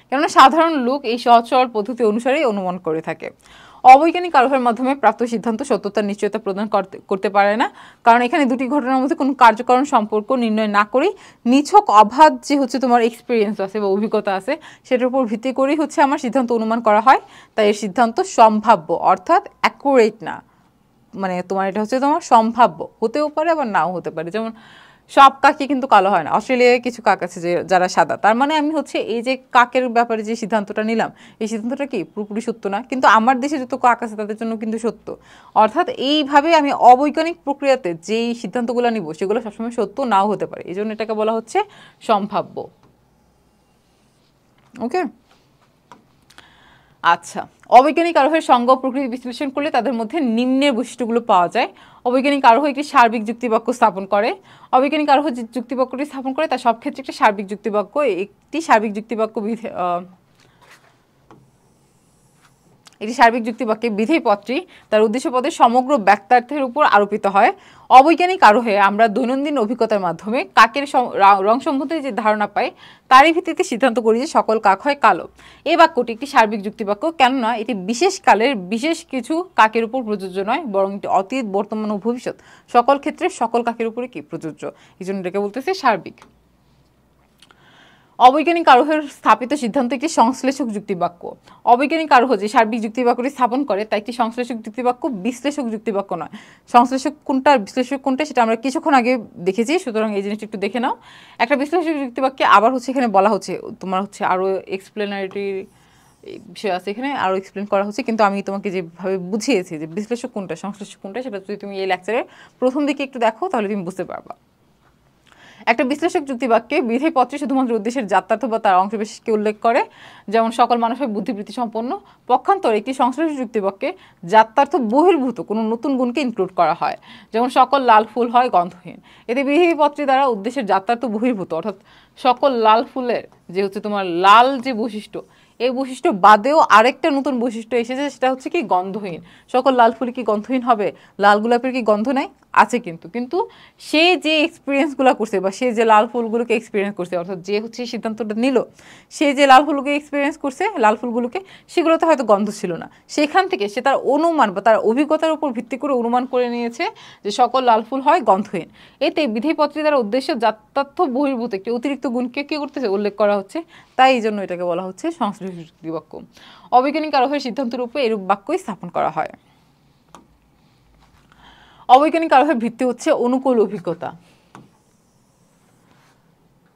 কেননা সাধারণ লোক এই সহজ সরল পদ্ধতি অনুসারেই অনুমান করে থাকে। অবৈজ্ঞানিক আরোহের মাধ্যমে প্রাপ্ত সিদ্ধান্ত সত্যতার নিশ্চয়তা প্রদান করতে পারে না, কারণ এখানে দুটি ঘটনার মধ্যে কোনো কার্যকারণ সম্পর্ক নির্ণয় না করেই নিছক অবাধ যে তোমার এক্সপিরিয়েন্স আছে বা অভিজ্ঞতা আছে সেটার উপর ভিত্তি করেই আমার সিদ্ধান্ত অনুমান করা হয়। তাই এর সিদ্ধান্ত সম্ভাব্য অর্থাৎ অ্যাকুরেট না, মানে তোমার এটা তোমার সম্ভাব্য, হতেও পারে আবার নাও হতে পারে। যেমন সব কাকই কিন্তু কালো হয় না, অস্ট্রেলিয়ায় কিছু কাক আছে যারা সাদা, তার মানে আমি এই যে কাকের ব্যাপারে যে সিদ্ধান্তটা নিলাম এই সিদ্ধান্তটা কি পুরোপুরি সত্য না, কিন্তু আমার দেশে যত কাক আছে তাদের জন্য কিন্তু সত্য। অর্থাৎ এইভাবে আমি অবৈজ্ঞানিক প্রক্রিয়াতে যেই সিদ্ধান্তগুলো নিব সেগুলো সবসময় সত্য নাও হতে পারে, এই জন্য এটাকে বলা হচ্ছে সম্ভাব্য। ওকে, আচ্ছা, অবৈজ্ঞানিক আরোহের সংজ্ঞা প্রকৃতি বিশ্লেষণ করলে তাদের মধ্যে নিম্নের বৈশিষ্ট্যগুলো পাওয়া যায়। অবৈজ্ঞানিক আরোহ একটি সার্বিক যুক্তিবাক্য স্থাপন করে। অবৈজ্ঞানিক আরোহ যে যুক্তিবাক্যটি স্থাপন করে তার সব ক্ষেত্রে একটা সার্বিক যুক্তিবাক্য এটি সার্বিক যুক্তিবাক্যে বিধেয় পদটি তার উদ্দেশ্য পদের সমগ্র বাক্যার্থের উপর আরোপিত হয়। অবৈজ্ঞানিক আরোহে আমরা দৈনন্দিন অভিজ্ঞতার মাধ্যমে কাকের রং সম্বন্ধে যে ধারণা পাই তারই ভিত্তিতে সিদ্ধান্ত করি যে সকল কাক হয় কালো। এই বাক্যটি একটি সার্বিক যুক্তিবাক্য, কেননা এটি বিশেষ কালের বিশেষ কিছু কাকের উপর প্রযোজ্য নয়, বরং এটি অতীত, বর্তমান ও ভবিষ্যৎ সকল ক্ষেত্রে সকল কাকের উপরে কি প্রযোজ্য, এই জন্য এটাকে বলতেছে সার্বিক। অবৈজ্ঞানিক আরোহের স্থাপিত সিদ্ধান্ত একটি সংশ্লেষক যুক্তিবাক্য। অবৈজ্ঞানিক আরোহ যে সার্বিক যুক্তিবাক্যটি স্থাপন করে তা একটি সংশ্লেষক যুক্তিবাক্য, বিশ্লেষক যুক্তিবাক্য নয়। সংশ্লেষক কোনটা আর বিশ্লেষক কোনটা সেটা আমরা কিছুক্ষণ আগে দেখেছি, সুতরাং এই জিনিসটা একটু দেখে নাও। একটা বিশ্লেষক যুক্তিবাক্যে আবার এখানে বলা হচ্ছে তোমার আরও এক্সপ্লেনারিটি বিষয় আছে, এখানে আরও এক্সপ্লেন করা হচ্ছে, কিন্তু আমি তোমাকে যেভাবে বুঝিয়েছি যে বিশ্লেষক কোনটা সংশ্লেষক কোনটা সেটা যদি তুমি এই লেকচারের প্রথম দিকে একটু দেখো তাহলে তুমি বুঝতে পারবা। একটা বিশ্লেষক যুক্তিবাক্যে বিধেয় পদটি শুধুমাত্র উদ্দেশ্যের যাত্রার্থ বা তার অংশবিশেষকে উল্লেখ করে, যেমন সকল মানুষ হয় বুদ্ধিবৃত্তি সম্পন্ন। পক্ষান্তরে একটি সংশ্লেষক যুক্তিবাক্যে যাত্রার্থ বহির্ভূত কোনো নতুন গুণকে ইনক্লুড করা হয়, যেমন সকল লাল ফুল হয় গন্ধহীন। এতে বিধেয় পদটি দ্বারা উদ্দেশ্যের যাত্রার্থ বহির্ভূত, অর্থাৎ সকল লাল ফুলের যে তোমার লাল যে বৈশিষ্ট্য, এই বৈশিষ্ট্য বাদেও আরেকটা নতুন বৈশিষ্ট্য এসেছে, সেটা হচ্ছে কি গন্ধহীন। সকল লাল ফুল কি গন্ধহীন হবে? লাল গোলাপের কি গন্ধ নাই? আছে, কিন্তু সে যে এক্সপিরিয়েন্সগুলো করছে বা সে যে লাল ফুলগুলোকে এক্সপিরিয়েন্স করছে, অর্থাৎ যে সিদ্ধান্তটা নিল, সে যে লাল ফুলগুলোকে এক্সপিরিয়েন্স করছে, লাল ফুলগুলোকে, সেগুলোতে হয়তো গন্ধ ছিল না। সেখান থেকে সে তার অনুমান বা তার অভিজ্ঞতার উপর ভিত্তি করে অনুমান করে নিয়েছে যে সকল লাল ফুল হয় গন্ধহীন। এতে বিধেয় পদটি দ্বারা উদ্দেশ্য যাত্রার্থ বহির্ভূত একটি অতিরিক্ত গুণকে কি করতেছে? উল্লেখ করা হচ্ছে। তাই এই জন্য এটাকে বলা হচ্ছে সংশ্লেষক যুক্তিবাক্য। অবৈজ্ঞানিক আরোহের সিদ্ধান্তের উপর এরূপ বাক্যই স্থাপন করা হয়। অবৈজ্ঞানিক আরোহের ভিত্তি হচ্ছে অনুকূল অভিজ্ঞতা।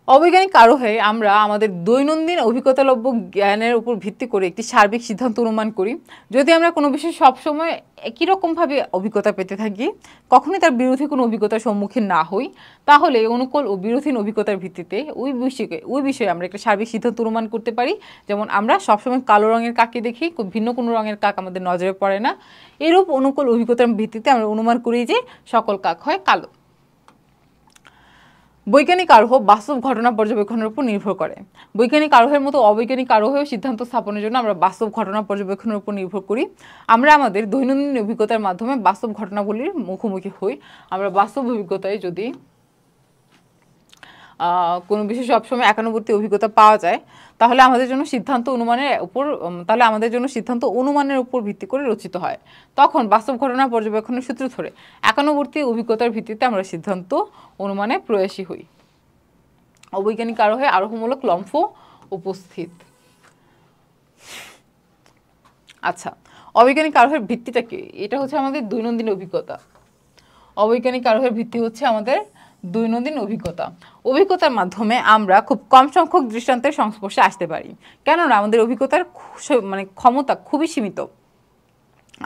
অবৈজ্ঞানিক আরোহে আমরা আমাদের দৈনন্দিন অভিজ্ঞতালব্য জ্ঞানের উপর ভিত্তি করে একটি সার্বিক সিদ্ধান্ত অনুমান করি। যদি আমরা কোনো বিষয়ে সবসময় একই রকমভাবে অভিজ্ঞতা পেতে থাকি, কখনোই তার বিরোধী কোনো অভিজ্ঞতার সম্মুখীন না হই, তাহলে অনুকূল ও বিরোধী অভিজ্ঞতার ভিত্তিতে ওই বিষয়ে আমরা একটা সার্বিক সিদ্ধান্ত অনুমান করতে পারি। যেমন আমরা সবসময় কালো রঙের কাককে দেখি, ভিন্ন কোনো রঙের কাক আমাদের নজরে পড়ে না। এরূপ অনুকূল অভিজ্ঞতার ভিত্তিতে আমরা অনুমান করি যে সকল কাক হয় কালো। বৈজ্ঞানিক আরোহ বাস্তব ঘটনা পর্যবেক্ষণের উপর নির্ভর করে। বৈজ্ঞানিক আরোহের মতো অবৈজ্ঞানিক আরোহেও সিদ্ধান্ত স্থাপনের জন্য আমরা বাস্তব ঘটনা পর্যবেক্ষণের উপর নির্ভর করি। আমরা আমাদের দৈনন্দিন অভিজ্ঞতার মাধ্যমে বাস্তব ঘটনাগুলির মুখোমুখি হই। আমরা বাস্তব অভিজ্ঞতায় যদি কোনো বিষয়ে সবসময় একানুবর্তী অভিজ্ঞতা পাওয়া যায়, তাহলে আমাদের জন্য সিদ্ধান্ত অনুমানের উপর ভিত্তি করে রচিত হয়। তখন বাস্তব ঘটনা পর্যবেক্ষণের সূত্র ধরে একানুবর্তী অভিজ্ঞতার ভিত্তিতে আমরা সিদ্ধান্ত অনুমানে প্রয়াসী হই। অবৈজ্ঞানিক আরোহে আরোহমূলক লম্ফ উপস্থিত। আচ্ছা, অবৈজ্ঞানিক আরোহের ভিত্তিটা কি? এটা হচ্ছে আমাদের দৈনন্দিন অভিজ্ঞতা। অবৈজ্ঞানিক আরোহের ভিত্তি হচ্ছে আমাদের দৈনন্দিন অভিজ্ঞতার মাধ্যমে আমরা খুব কম সংখ্যক দৃষ্টান্তের সংস্পর্শে আসতে পারি, কেননা আমাদের অভিজ্ঞতার ক্ষমতা খুবই সীমিত।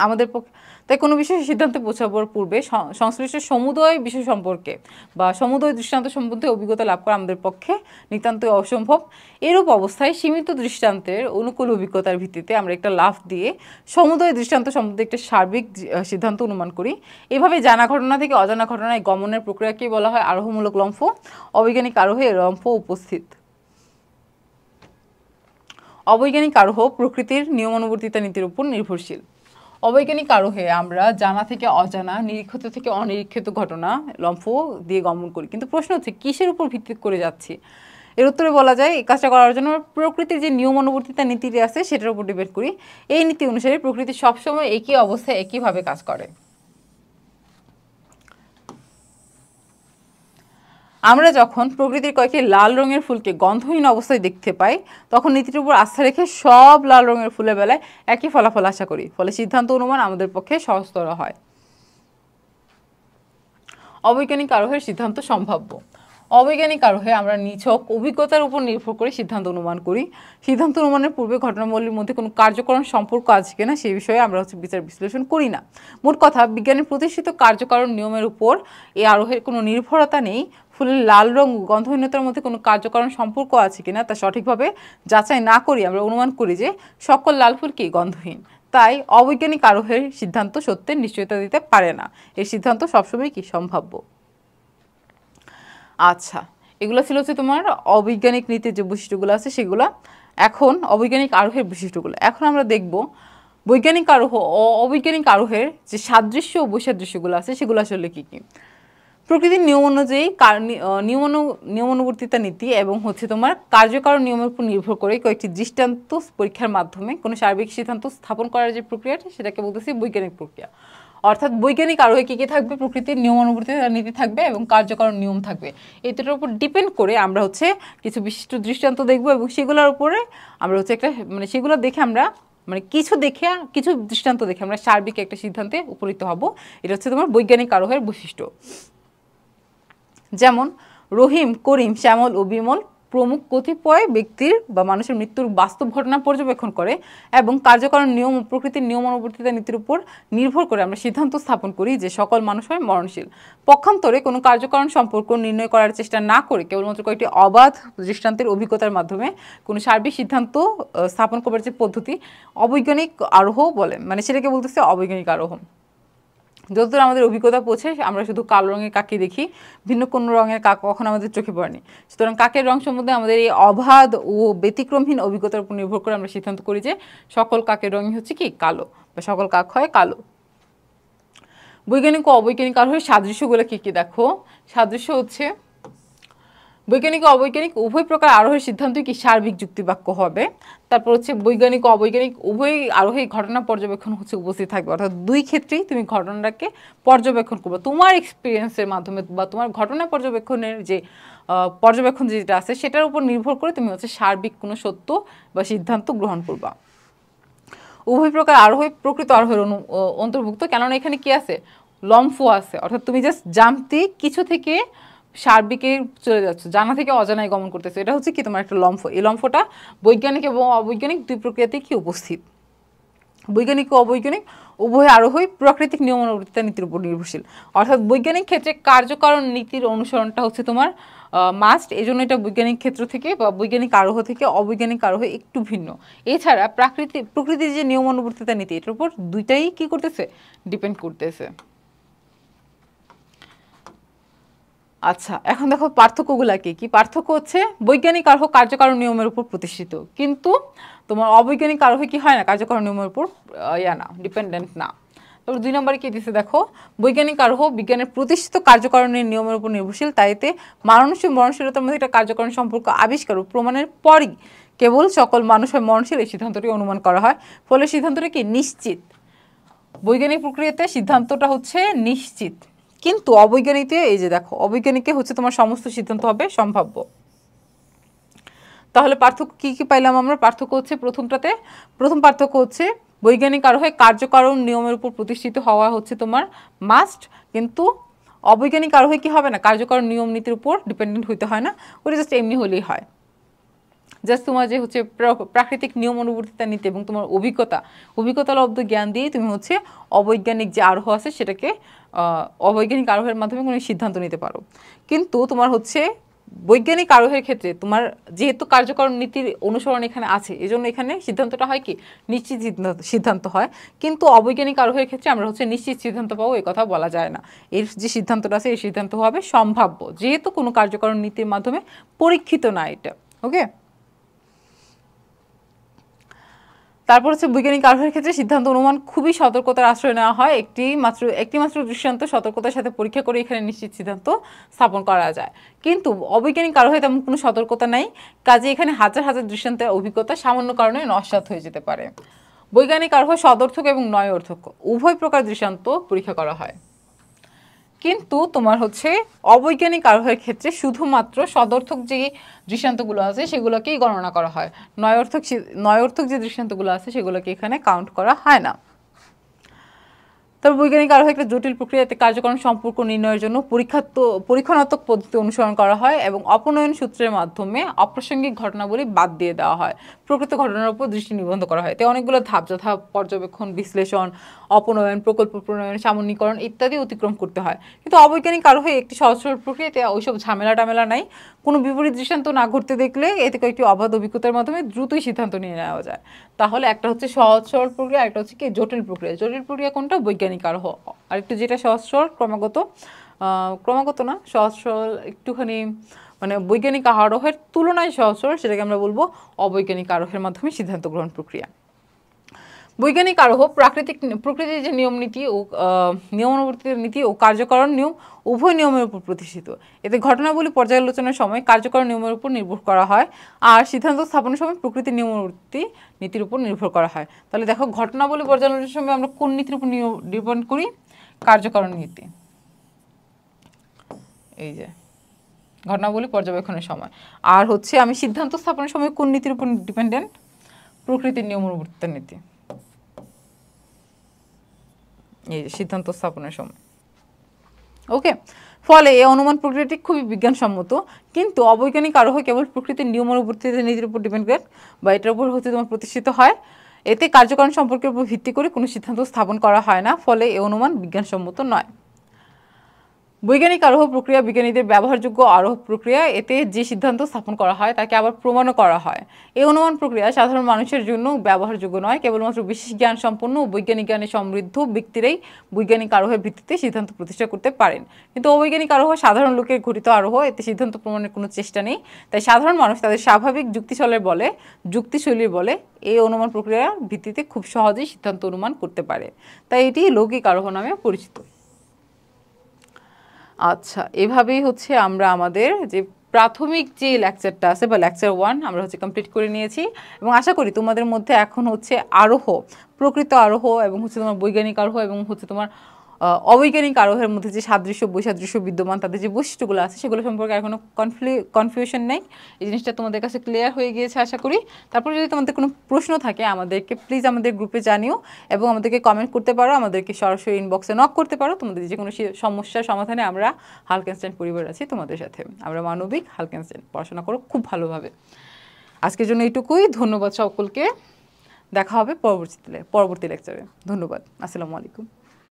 আমাদের পক্ষে তাই কোনো বিষয়ে সিদ্ধান্তে পৌঁছাবার পূর্বে সংশ্লিষ্ট সমুদয় বিষয় সম্পর্কে বা সমুদয় দৃষ্টান্ত সম্বন্ধে অভিজ্ঞতা লাভ করা আমাদের পক্ষে নিতান্তই অসম্ভব। এরূপ অবস্থায় সীমিত দৃষ্টান্তের অনুকূল অভিজ্ঞতার ভিত্তিতে আমরা একটা লাফ দিয়ে সমুদয় দৃষ্টান্ত সম্বন্ধে একটা সার্বিক সিদ্ধান্ত অনুমান করি। এভাবে জানা ঘটনা থেকে অজানা ঘটনায় গমনের প্রক্রিয়াকেই বলা হয় আরোহমূলক লম্ফ। অবৈজ্ঞানিক আরোহে লম্ফ উপস্থিত। অবৈজ্ঞানিক আরোহ প্রকৃতির নিয়মানুবর্তিতা নীতির উপর নির্ভরশীল। অবৈজ্ঞানিক আরোহে আমরা জানা থেকে অজানা, নিরীক্ষিত থেকে অনিরীক্ষিত ঘটনা লম্ফ দিয়ে গমন করি। কিন্তু প্রশ্ন হচ্ছে কিসের উপর ভিত্তি করে যাচ্ছি? এর উত্তরে বলা যায় এই কাজটা করার জন্য প্রকৃতির যে নিয়মানুবর্তিতা নীতিটি আছে সেটার উপর ডিপেন্ড করি। এই নীতি অনুসারে প্রকৃতি সবসময় একই অবস্থায় একইভাবে কাজ করে। আমরা যখন প্রকৃতির কয়েকটি লাল রঙের ফুলকে গন্ধহীন অবস্থায় দেখতে পাই, তখন নীতির উপর আস্থা রেখে সব লাল রঙের ফুলের বেলায় একই ফলাফল আশা করি। ফলে সিদ্ধান্ত অনুমান আমাদের পক্ষে সহজতর হয়। অবৈজ্ঞানিক আরোহের সিদ্ধান্ত সম্ভাব্য। অবৈজ্ঞানিক আরোহে আমরা নিছক অভিজ্ঞতার উপর নির্ভর করে সিদ্ধান্ত অনুমান করি। সিদ্ধান্ত অনুমানের পূর্বে ঘটনাবলীর মধ্যে কোনো কার্যকরণ সম্পর্ক আছে কিনা সেই বিষয়ে আমরা বিচার বিশ্লেষণ করি না। মোট কথা, বিজ্ঞানের প্রতিষ্ঠিত কার্যকারণ নিয়মের উপর এই আরোহের কোনো নির্ভরতা নেই। ফুলের লাল রং গন্ধহীনতার মধ্যে কোনো কার্যকারণ সম্পর্ক আছে কিনা তা সঠিকভাবে যাচাই না করি আমরা অনুমান করি যে সকল লাল ফুল কি গন্ধহীন। তাই অবৈজ্ঞানিক আরোহের সিদ্ধান্ত সত্যের নিশ্চয়তা দিতে পারে না। এই সিদ্ধান্ত সবসময় কি সম্ভাব্য। আচ্ছা, এগুলো ছিল হচ্ছে তোমার অবৈজ্ঞানিক নীতির যে বৈশিষ্ট্যগুলো আছে সেগুলো। এখন অবৈজ্ঞানিক আরোহের বৈশিষ্ট্যগুলো এখন আমরা দেখব। বৈজ্ঞানিক আরোহ ও অবৈজ্ঞানিক আরোহের যে সাদৃশ্য ও বৈসাদৃশ্যগুলো আছে সেগুলো আসলে কি কি? প্রকৃতির নিয়ম অনুযায়ী নিয়মানুবর্তিতা নীতি এবং হচ্ছে তোমার কার্যকারণ নিয়মের উপর নির্ভর করে কয়েকটি দৃষ্টান্ত পরীক্ষার মাধ্যমে কোনো সার্বিক সিদ্ধান্ত স্থাপন করার যে প্রক্রিয়াটা সেটাকে বলতেছি বৈজ্ঞানিক প্রক্রিয়া। অর্থাৎ বৈজ্ঞানিক আরোহে কি কি থাকবে? প্রকৃতির নিয়মানুবর্তিতা নীতি থাকবে এবং কার্যকারণ নিয়ম থাকবে। এটার উপর ডিপেন্ড করে আমরা হচ্ছে কিছু বিশিষ্ট দৃষ্টান্ত দেখব এবং সেগুলোর উপরে আমরা হচ্ছে একটা মানে সেগুলো দেখে আমরা মানে কিছু দৃষ্টান্ত দেখে আমরা সার্বিক একটা সিদ্ধান্তে উপনীত হব। এটা হচ্ছে তোমার বৈজ্ঞানিক আরোহের বৈশিষ্ট্য। যেমন রহিম, করিম, শ্যামল ও বিমল প্রমুখ কতিপয় ব্যক্তির বা মানুষের মৃত্যুর বাস্তব ঘটনা পর্যবেক্ষণ করে এবং কার্যকারণ নিয়ম ও প্রকৃতির নিয়মানুবর্তিতা নীতির উপর নির্ভর করে আমরা সিদ্ধান্ত স্থাপন করি যে সকল মানুষ হয় মরণশীল। পক্ষান্তরে কোনো কার্যকারণ সম্পর্ক নির্ণয় করার চেষ্টা না করে কেবলমাত্র কয়েকটি অবাধ দৃষ্টান্তের অভিজ্ঞতার মাধ্যমে কোনো সার্বিক সিদ্ধান্ত স্থাপন করার যে পদ্ধতি অবৈজ্ঞানিক আরোহ বলে, মানে সেটাকে বলতেছে অবৈজ্ঞানিক আরোহ। যতদূর আমাদের অভিজ্ঞতা পৌঁছে আমরা শুধু কালো রঙের কাকই দেখি, ভিন্ন কোনো রঙের কাক কখনো আমাদের চোখে পড়েনি। সুতরাং কাকের রং সম্বন্ধে আমাদের এই অবাধ ও ব্যতিক্রমহীন অভিজ্ঞতার উপর নির্ভর করে আমরা সিদ্ধান্ত করি যে সকল কাকের রঙই হচ্ছে কি কালো বা সকল কাক হয় কালো। বৈজ্ঞানিক ও অবৈজ্ঞানিক আরোহের সাদৃশ্যগুলো কি কি দেখো? সাদৃশ্য হচ্ছে বৈজ্ঞানিক ও অবৈজ্ঞানিক উভয় প্রকার আরোহের সিদ্ধান্তই কি সার্বিক যুক্তিবাক্য হবে। তারপর হচ্ছে বৈজ্ঞানিক ও অবৈজ্ঞানিক উভয় আরোহী ঘটনা পর্যবেক্ষণ হচ্ছে উপস্থিত থাকবে, অর্থাৎ দুই ক্ষেত্রেই তুমি ঘটনাটাকে পর্যবেক্ষণ করবে তোমার এক্সপিরিয়েন্সের মাধ্যমে বা তোমার ঘটনা পর্যবেক্ষণের যে পর্যবেক্ষণ যেটা আছে সেটার উপর নির্ভর করে তুমি হচ্ছে সার্বিক কোনো সত্য বা সিদ্ধান্ত গ্রহণ করবা। উভয় প্রকার আরোহী প্রকৃত আরোহের অন্তর্ভুক্ত, কেননা এখানে কি আছে? লম্ফ আছে, অর্থাৎ তুমি জাস্ট যান্ত্রিক কিছু থেকে সার্বিকে চলে যাচ্ছ, জানা থেকে অজানায় গমন করতেছে, এটা হচ্ছে কি তোমার একটা লম্ফ। এই লম্ফটা বৈজ্ঞানিক এবং অবৈজ্ঞানিক দুই প্রক্রিয়াতেই কি উপস্থিত। বৈজ্ঞানিক ও অবৈজ্ঞানিক উভয় আরোহী প্রাকৃতিক নিয়মানুবর্তিতা নীতির উপর নির্ভরশীল, অর্থাৎ বৈজ্ঞানিক ক্ষেত্রে কার্যকারণ নীতির অনুসরণটা হচ্ছে তোমার মাস্ট, এই জন্য এটা বৈজ্ঞানিক ক্ষেত্র থেকে বা বৈজ্ঞানিক আরোহ থেকে অবৈজ্ঞানিক আরোহ একটু ভিন্ন। এছাড়া প্রকৃতির যে নিয়মানুবর্তিতা নীতি এটার উপর দুইটাই কি করতেছে? ডিপেন্ড করতেছে। আচ্ছা, এখন দেখো পার্থক্যগুলা কি কি? পার্থক্য হচ্ছে বৈজ্ঞানিক আরোহ কার্যকারণ নিয়মের উপর প্রতিষ্ঠিত, কিন্তু তোমার অবৈজ্ঞানিক আরোহ কি হয় না, কার্যকারণ নিয়মের উপর ডিপেন্ডেন্ট না। তারপর 2 নম্বরে কি দিচ্ছে দেখো, বৈজ্ঞানিক আরোহ বিজ্ঞানের প্রতিষ্ঠিত কার্যকারণের নিয়মের উপর নির্ভরশীল, তাই এতে মানুষ ও মরণশীলতার মধ্যে একটা কার্যকারণ সম্পর্ক আবিষ্কার ও প্রমাণের পরই কেবল সকল মানুষ হয় মরণশীল এই সিদ্ধান্তটি অনুমান করা হয়, ফলে সিদ্ধান্তটা কি নিশ্চিত। বৈজ্ঞানিক প্রক্রিয়াতে সিদ্ধান্তটা হচ্ছে নিশ্চিত, কিন্তু অবৈজ্ঞানিকে এই যে দেখো অবৈজ্ঞানিকে হচ্ছে তোমার সমস্ত সিদ্ধান্ত হবে সম্ভাব্য। তাহলে পার্থক্য কি কি পাইলাম আমরা? পার্থক্য হচ্ছে প্রথম পার্থক্য হচ্ছে বৈজ্ঞানিক আরোহে কার্যকারণ নিয়মের উপর প্রতিষ্ঠিত হওয়া হচ্ছে তোমার মাস্ট, কিন্তু অবৈজ্ঞানিক আরোহে কি হবে না, কার্যকারণ নিয়ম নীতির উপর ডিপেন্ডেন্ট হইতে হয় না, ওটা জাস্ট এমনি হলেই হয়। জাস্ট তোমার যে হচ্ছে প্রাকৃতিক নিয়ম অনুবর্তিতা নীতি এবং তোমার অভিজ্ঞতা লব্ধ জ্ঞান দিয়ে তুমি হচ্ছে অবৈজ্ঞানিক যে আরোহ আছে সেটাকে অবৈজ্ঞানিক আরোহের মাধ্যমে কোনো সিদ্ধান্ত নিতে পারো। কিন্তু তোমার হচ্ছে বৈজ্ঞানিক আরোহের ক্ষেত্রে তোমার যেহেতু কার্যকরণ নীতির অনুসরণ এখানে আছে, এজন্য এখানে সিদ্ধান্তটা হয় কি নিশ্চিত সিদ্ধান্ত হয়, কিন্তু অবৈজ্ঞানিক আরোহের ক্ষেত্রে আমরা হচ্ছে নিশ্চিত সিদ্ধান্ত পাবো এই কথা বলা যায় না। এর যে সিদ্ধান্তটা আছে এই সিদ্ধান্ত হবে সম্ভাব্য, যেহেতু কোনো কার্যকরণ নীতির মাধ্যমে পরীক্ষিত না এটা। ওকে, তারপর হচ্ছে বৈজ্ঞানিক আরোহের ক্ষেত্রে সিদ্ধান্ত অনুমান খুবই সতর্কতার আশ্রয় নেওয়া হয়, একটি মাত্র দৃষ্টান্ত সতর্কতার সাথে পরীক্ষা করে এখানে নিশ্চিত সিদ্ধান্ত স্থাপন করা যায়। কিন্তু অবৈজ্ঞানিক আরোহে তেমন কোনো সতর্কতা নাই, কাজে এখানে হাজার হাজার দৃষ্টান্তের অভিজ্ঞতা সামান্য কারণে নস্যাৎ হয়ে যেতে পারে। বৈজ্ঞানিক আরোহ সদর্থক এবং নয়অর্থক উভয় প্রকার দৃষ্টান্ত পরীক্ষা করা হয়, কিন্তু তোমার হচ্ছে অবৈজ্ঞানিক আরোহের ক্ষেত্রে শুধুমাত্র সদর্থক যে দৃষ্টান্তগুলো আছে সেগুলোকেই গণনা করা হয়, নয়অর্থক যে দৃষ্টান্তগুলো আছে সেগুলোকে এখানে কাউন্ট করা হয় না। তবে বৈজ্ঞানিক আরোহ একটা জটিল প্রক্রিয়াতে কার্যকরণ সম্পর্ক নির্ণয়ের জন্য পরীক্ষণাত্মক পদ্ধতি অনুসরণ করা হয় এবং অপনয়ন সূত্রের মাধ্যমে অপ্রাসঙ্গিক ঘটনাবলী বাদ দিয়ে দেওয়া হয়, প্রকৃত ঘটনার উপর দৃষ্টি নিবদ্ধ করা হয়। এতে অনেকগুলো ধাপ যথা পর্যবেক্ষণ, বিশ্লেষণ, অপনয়ন, প্রকল্প প্রণয়ন, সামান্যীকরণ ইত্যাদি অতিক্রম করতে হয়। কিন্তু অবৈজ্ঞানিক আরোহে একটি সহজ সরল প্রক্রিয়াতে ওইসব ঝামেলা টামেলা নাই, কোনো বিপরীত দৃষ্টান্ত না ঘটতে দেখলে এতে কয়েকটি অবাধ অভিজ্ঞতার মাধ্যমে দ্রুতই সিদ্ধান্ত নিয়ে নেওয়া যায়। তাহলে একটা হচ্ছে সহজ সরল প্রক্রিয়া, একটা হচ্ছে কি জটিল প্রক্রিয়া। জটিল প্রক্রিয়া কোনটা? বৈজ্ঞানিক আরোহ। আর একটু যেটা সহজ সরল ক্রমাগত না, সহজ সরল একটুখানি মানে বৈজ্ঞানিক আরোহের তুলনায় সহজ সরল, সেটাকে আমরা বলবো অবৈজ্ঞানিক আরোহের মাধ্যমে সিদ্ধান্ত গ্রহণ প্রক্রিয়া। বৈজ্ঞানিক আরোহ প্রকৃতির যে নিয়ম নীতি ও নিয়মানুবর্তিত নীতি ও কার্যকরণ নিয়ম উভয় নিয়মের উপর প্রতিষ্ঠিত। এতে ঘটনাবলী পর্যালোচনার সময় কার্যকরণ নিয়মের উপর নির্ভর করা হয়, আর সিদ্ধান্ত স্থাপনের সময় প্রকৃতির নিয়মানুবর্তী নীতির উপর নির্ভর করা হয়। তাহলে দেখো, ঘটনাবলী পর্যালোচনার সময় আমরা কোন নীতির উপর ডিপেন্ড করি? কার্যকরণ নীতি। এই যে ঘটনাবলী পর্যবেক্ষণের সময়। আর হচ্ছে আমি সিদ্ধান্ত স্থাপনের সময় কোন নীতির উপর ডিপেন্ডেন্ট? প্রকৃতির নিয়মানুবর্তিত নীতি। এই যে সিদ্ধান্ত স্থাপনের সময়। ওকে, ফলে এই অনুমান প্রক্রিয়াটি খুবই বিজ্ঞানসম্মত, কিন্তু অবৈজ্ঞানিক আরোহ কেবল প্রকৃতির নিয়মানুবর্তিত নীতির উপর ডিপেন্ড করে বা এটার উপর হচ্ছে তোমার প্রতিষ্ঠিত হয়। এতে কার্যকরণ সম্পর্কের উপর ভিত্তি করে কোনো সিদ্ধান্ত স্থাপন করা হয় না, ফলে এই অনুমান বিজ্ঞানসম্মত নয়। বৈজ্ঞানিক আরোহ প্রক্রিয়া বিজ্ঞানীদের ব্যবহারযোগ্য আরোহ প্রক্রিয়া। এতে যে সিদ্ধান্ত স্থাপন করা হয় তাকে আবার প্রমাণও করা হয়। এই অনুমান প্রক্রিয়া সাধারণ মানুষের জন্য ব্যবহারযোগ্য নয়, কেবলমাত্র বিশেষ জ্ঞান সম্পন্ন ও বৈজ্ঞানিক জ্ঞানে সমৃদ্ধ ব্যক্তিরাই বৈজ্ঞানিক আরোহের ভিত্তিতে সিদ্ধান্ত প্রতিষ্ঠা করতে পারেন। কিন্তু অবৈজ্ঞানিক আরোহ সাধারণ লোকের ঘটিত আরোহ, এতে সিদ্ধান্ত প্রমাণের কোনো চেষ্টা নেই। তাই সাধারণ মানুষ তাদের স্বাভাবিক যুক্তিশৈলীর বলে এই অনুমান প্রক্রিয়ার ভিত্তিতে খুব সহজেই সিদ্ধান্ত অনুমান করতে পারে। তাই এটি লৌকিক আরোহ নামে পরিচিত। আচ্ছা, এভাবেই হচ্ছে আমরা আমাদের যে প্রাথমিক যে লেকচারটা আছে বা লেকচার 1 আমরা হচ্ছে কমপ্লিট করে নিয়েছি, এবং আশা করি তোমাদের মধ্যে এখন হচ্ছে আরোহ, প্রকৃত আরোহ এবং হচ্ছে তোমার বৈজ্ঞানিক আরোহ এবং হচ্ছে তোমার অবৈজ্ঞানিক আরোহের মধ্যে যে সাদৃশ্য বৈসাদৃশ্য বিদ্যমান, তাদের যে বৈশিষ্ট্যগুলো আছে সেগুলো সম্পর্কে আর কোনো কনফিউশন নেই। এই জিনিসটা তোমাদের কাছে ক্লিয়ার হয়ে গিয়েছে আশা করি। তারপরে যদি তোমাদের কোনো প্রশ্ন থাকে আমাদেরকে প্লিজ আমাদের গ্রুপে জানিও, এবং আমাদেরকে কমেন্ট করতে পারো, আমাদেরকে সরাসরি ইনবক্সে নক করতে পারো। তোমাদের যে কোনো সমস্যার সমাধানে আমরা হালকেনস্টাইন পরিবার আছি তোমাদের সাথে। আমরা মানবিক হালকেনস্টাইন। পড়াশোনা করো খুব ভালোভাবে। আজকের জন্য এইটুকুই। ধন্যবাদ সকলকে। দেখা হবে পরবর্তী লেকচারে। ধন্যবাদ। আসসালামু আলাইকুম।